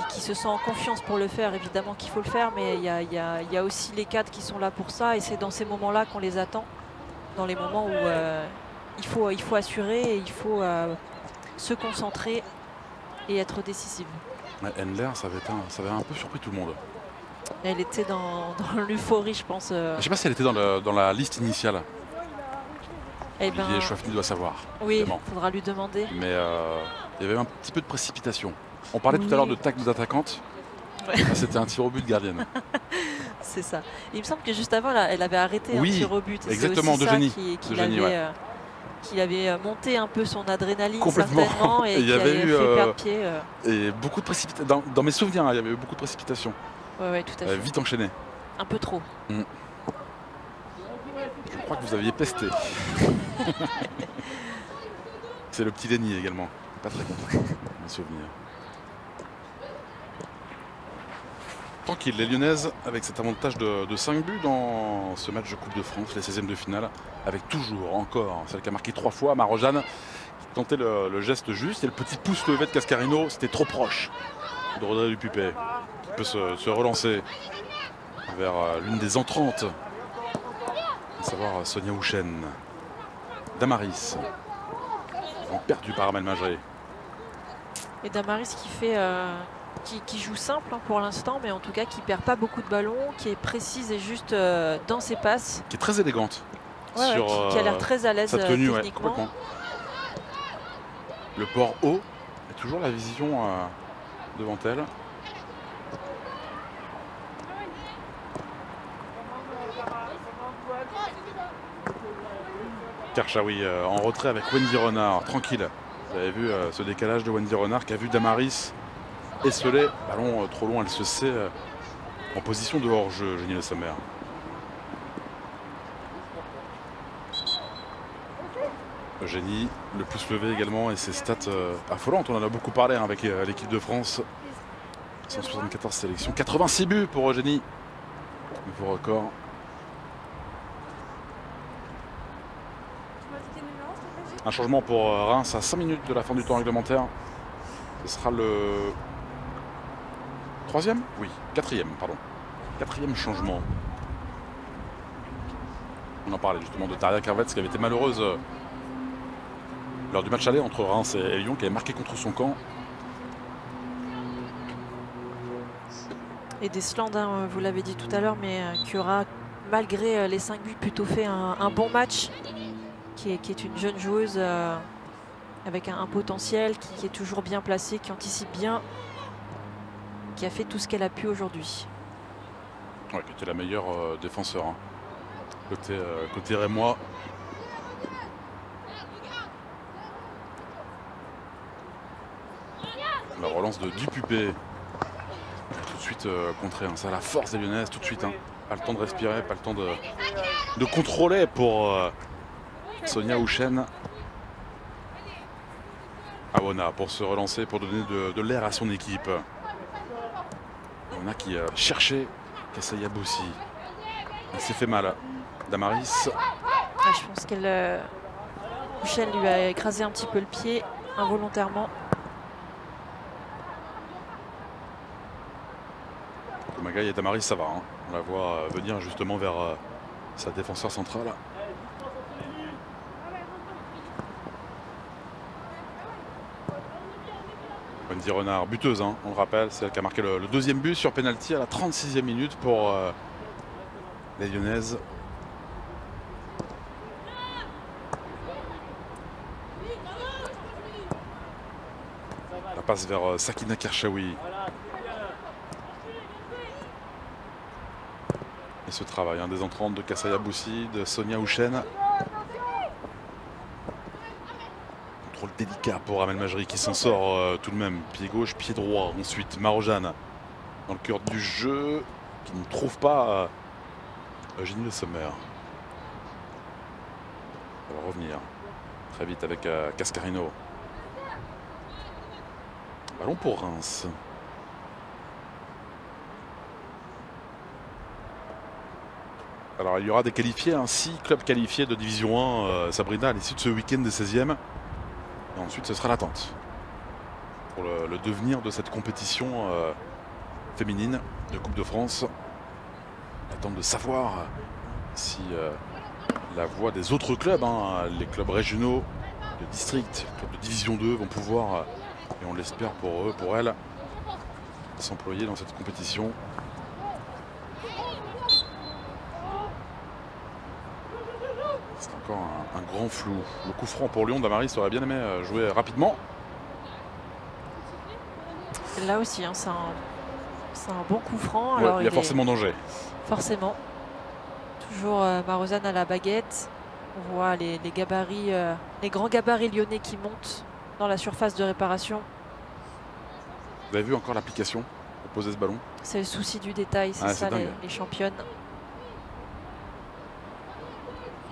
qui se sent en confiance pour le faire, évidemment qu'il faut le faire, mais il y a aussi les cadres qui sont là pour ça, et c'est dans ces moments-là qu'on les attend, dans les moments où il faut assurer et il faut se concentrer et être décisive. Henler, ça avait un peu surpris tout le monde. Elle était dans l'euphorie, je pense. Je ne sais pas si elle était dans la liste initiale. Olivier Chouafny doit savoir. Oui, il faudra lui demander. Mais il y avait un petit peu de précipitation. On parlait tout à l'heure de tacle d'attaquante. Ouais. C'était un tir au but de gardienne. C'est ça. Il me semble que juste avant, elle avait arrêté un tir au but. Exactement, de génie. Qui avait monté un peu son adrénaline certainement et il y avait eu fait perdre pied. Et beaucoup de précipitation. Dans mes souvenirs, il y avait eu beaucoup de précipitation. Oui, tout à fait. Vite enchaîné. Un peu trop. Je crois que vous aviez pesté. C'est le petit Lenny également. Pas très content. Mes souvenirs. Tranquille, les Lyonnaises avec cet avantage de 5 buts dans ce match de Coupe de France, les 16e de finale, avec toujours, encore, celle qui a marqué 3 fois, Marojane, qui tentait le geste juste, et le petit pouce levé de Cascarino, c'était trop proche de Rodrigue Dupupet, qui peut se relancer vers l'une des entrantes à savoir Sonia Houchen, Damaris, perdu par Amel Majré. Et Damaris qui fait qui joue simple hein, pour l'instant, mais en tout cas qui perd pas beaucoup de ballons, qui est précise et juste dans ses passes. Qui est très élégante. Ouais, sur, qui a l'air très à l'aise techniquement. Ouais, le port haut et toujours la vision devant elle. Karchaoui en retrait avec Wendy Renard, tranquille. Vous avez vu ce décalage de Wendy Renard qui a vu Damaris esseler. Ballon trop long, elle se sait en position de hors-jeu, Eugénie Le Sommer. Eugénie, le pouce levé également et ses stats affolantes. On en a beaucoup parlé hein, avec l'équipe de France. 174 sélections, 86 buts pour Eugénie. Nouveau record. Un changement pour Reims à 5 minutes de la fin du temps réglementaire. Ce sera le troisième ? Oui, quatrième, pardon. Quatrième changement. On en parlait justement de Taria Carvets qui avait été malheureuse lors du match aller entre Reims et Lyon, qui avait marqué contre son camp. Et Deslandes, hein, vous l'avez dit tout à l'heure, mais qui aura, malgré les 5 buts, plutôt fait un bon match. Qui est une jeune joueuse avec un potentiel, qui est toujours bien placée, qui anticipe bien, qui a fait tout ce qu'elle a pu aujourd'hui. Ouais, qui était la meilleure défenseur. Hein. Côté rémois. La relance de Dupupé. Tout de suite contré. Hein. Ça a la force des Lyonnaises, tout de suite. Hein. Pas le temps de respirer, pas le temps de contrôler pour Sonia Houchen. Awona pour se relancer, pour donner de l'air à son équipe. Awona qui cherchait Kassaya Boussi. Elle s'est fait mal. Damaris. Ah, je pense qu'elle Houchen lui a écrasé un petit peu le pied involontairement. Magaï et Damaris, ça va. Hein. On la voit venir justement vers sa défenseur centrale. Wendy Renard, buteuse, hein, on le rappelle, c'est elle qui a marqué le deuxième but sur penalty à la 36e minute pour les Lyonnaises. La passe vers Sakina Karchaoui. Et ce travail hein, des entrantes de Kassaya Boussi, de Sonia Houchen. Contrôle délicat pour Amel Majri qui s'en sort tout de même. Pied gauche, pied droit. Ensuite, Marojane dans le cœur du jeu qui ne trouve pas Eugénie Le Sommer. Ça va revenir très vite avec Cascarino. Ballon pour Reims. Alors il y aura des qualifiés, 6 clubs qualifiés de Division 1, Sabrina, à l'issue de ce week-end des 16e. Et ensuite ce sera l'attente pour le devenir de cette compétition féminine de Coupe de France. L'attente de savoir si la voie des autres clubs, hein, les clubs régionaux, de district, les clubs de Division 2 vont pouvoir, et on l'espère pour eux, pour elles, s'employer dans cette compétition. C'est encore un grand flou. Le coup franc pour Lyon, Damaris aurait bien aimé jouer rapidement. Là aussi, hein, c'est un bon coup franc. Ouais, alors, il y a forcément danger. Forcément. Toujours Marozane à la baguette. On voit les gabarits, les grands gabarits lyonnais qui montent dans la surface de réparation. Vous avez vu encore l'application pour poser ce ballon? C'est le souci du détail, c'est ça les championnes.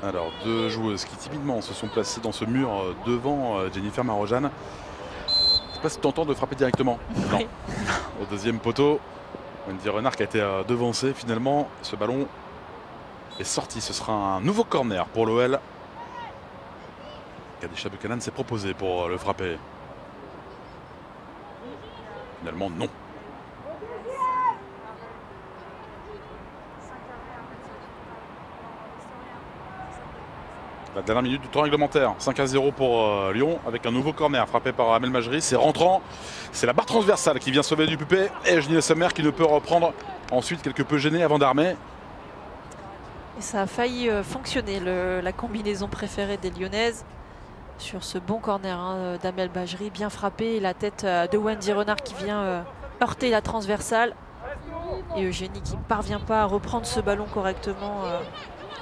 Alors, deux joueuses qui timidement se sont placées dans ce mur devant Jennifer Marojane. C'est pas si tentant de frapper directement. Non. Au deuxième poteau, Wendy Renard qui a été devancée. Finalement, ce ballon est sorti. Ce sera un nouveau corner pour l'OL. Kadisha Buchanan s'est proposé pour le frapper. Finalement, non. La dernière minute du temps réglementaire, 5-0 pour Lyon avec un nouveau corner frappé par Amel Majri. C'est rentrant, c'est la barre transversale qui vient sauver Dupupé et Genis Sommer qui ne peut reprendre ensuite quelque peu gêné avant d'armer. Et ça a failli fonctionner, la combinaison préférée des Lyonnaises sur ce bon corner d'Amel Majri, bien frappé, et la tête de Wendy Renard qui vient heurter la transversale. Et Eugénie qui ne parvient pas à reprendre ce ballon correctement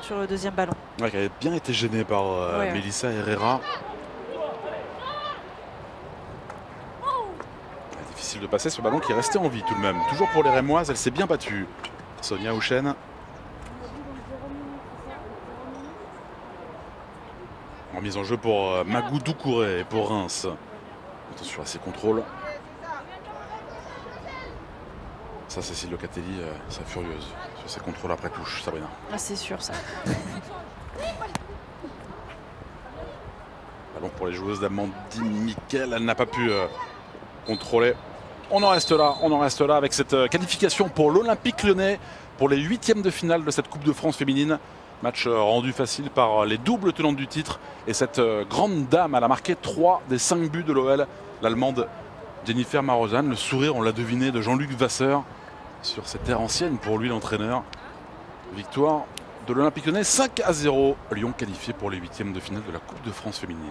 sur le deuxième ballon. Ouais, qui avait bien été gênée par Melissa Herrera. Difficile de passer ce ballon qui est resté en vie tout de même. Toujours pour les Rémoises, elle s'est bien battue. Sonia Houchen. En mise en jeu pour Magou Doucouré et pour Reims. Attention à ses contrôles. Ça, Cécile Locatelli, c'est furieuse sur ses contrôles après touche, Sabrina. Ah, c'est sûr ça. Ballon pour les joueuses d'Amandine Miquel, elle n'a pas pu contrôler. On en reste là avec cette qualification pour l'Olympique Lyonnais pour les 8e de finale de cette Coupe de France féminine. Match rendu facile par les doubles tenantes du titre. Et cette grande dame, elle a marqué 3 des 5 buts de l'OL. L'Allemande Jennifer Marozan. Le sourire, on l'a deviné, de Jean-Luc Vasseur sur cette ère ancienne pour lui, l'entraîneur. Victoire de l'Olympique Lyonnais 5-0. Lyon qualifié pour les 8e de finale de la Coupe de France féminine.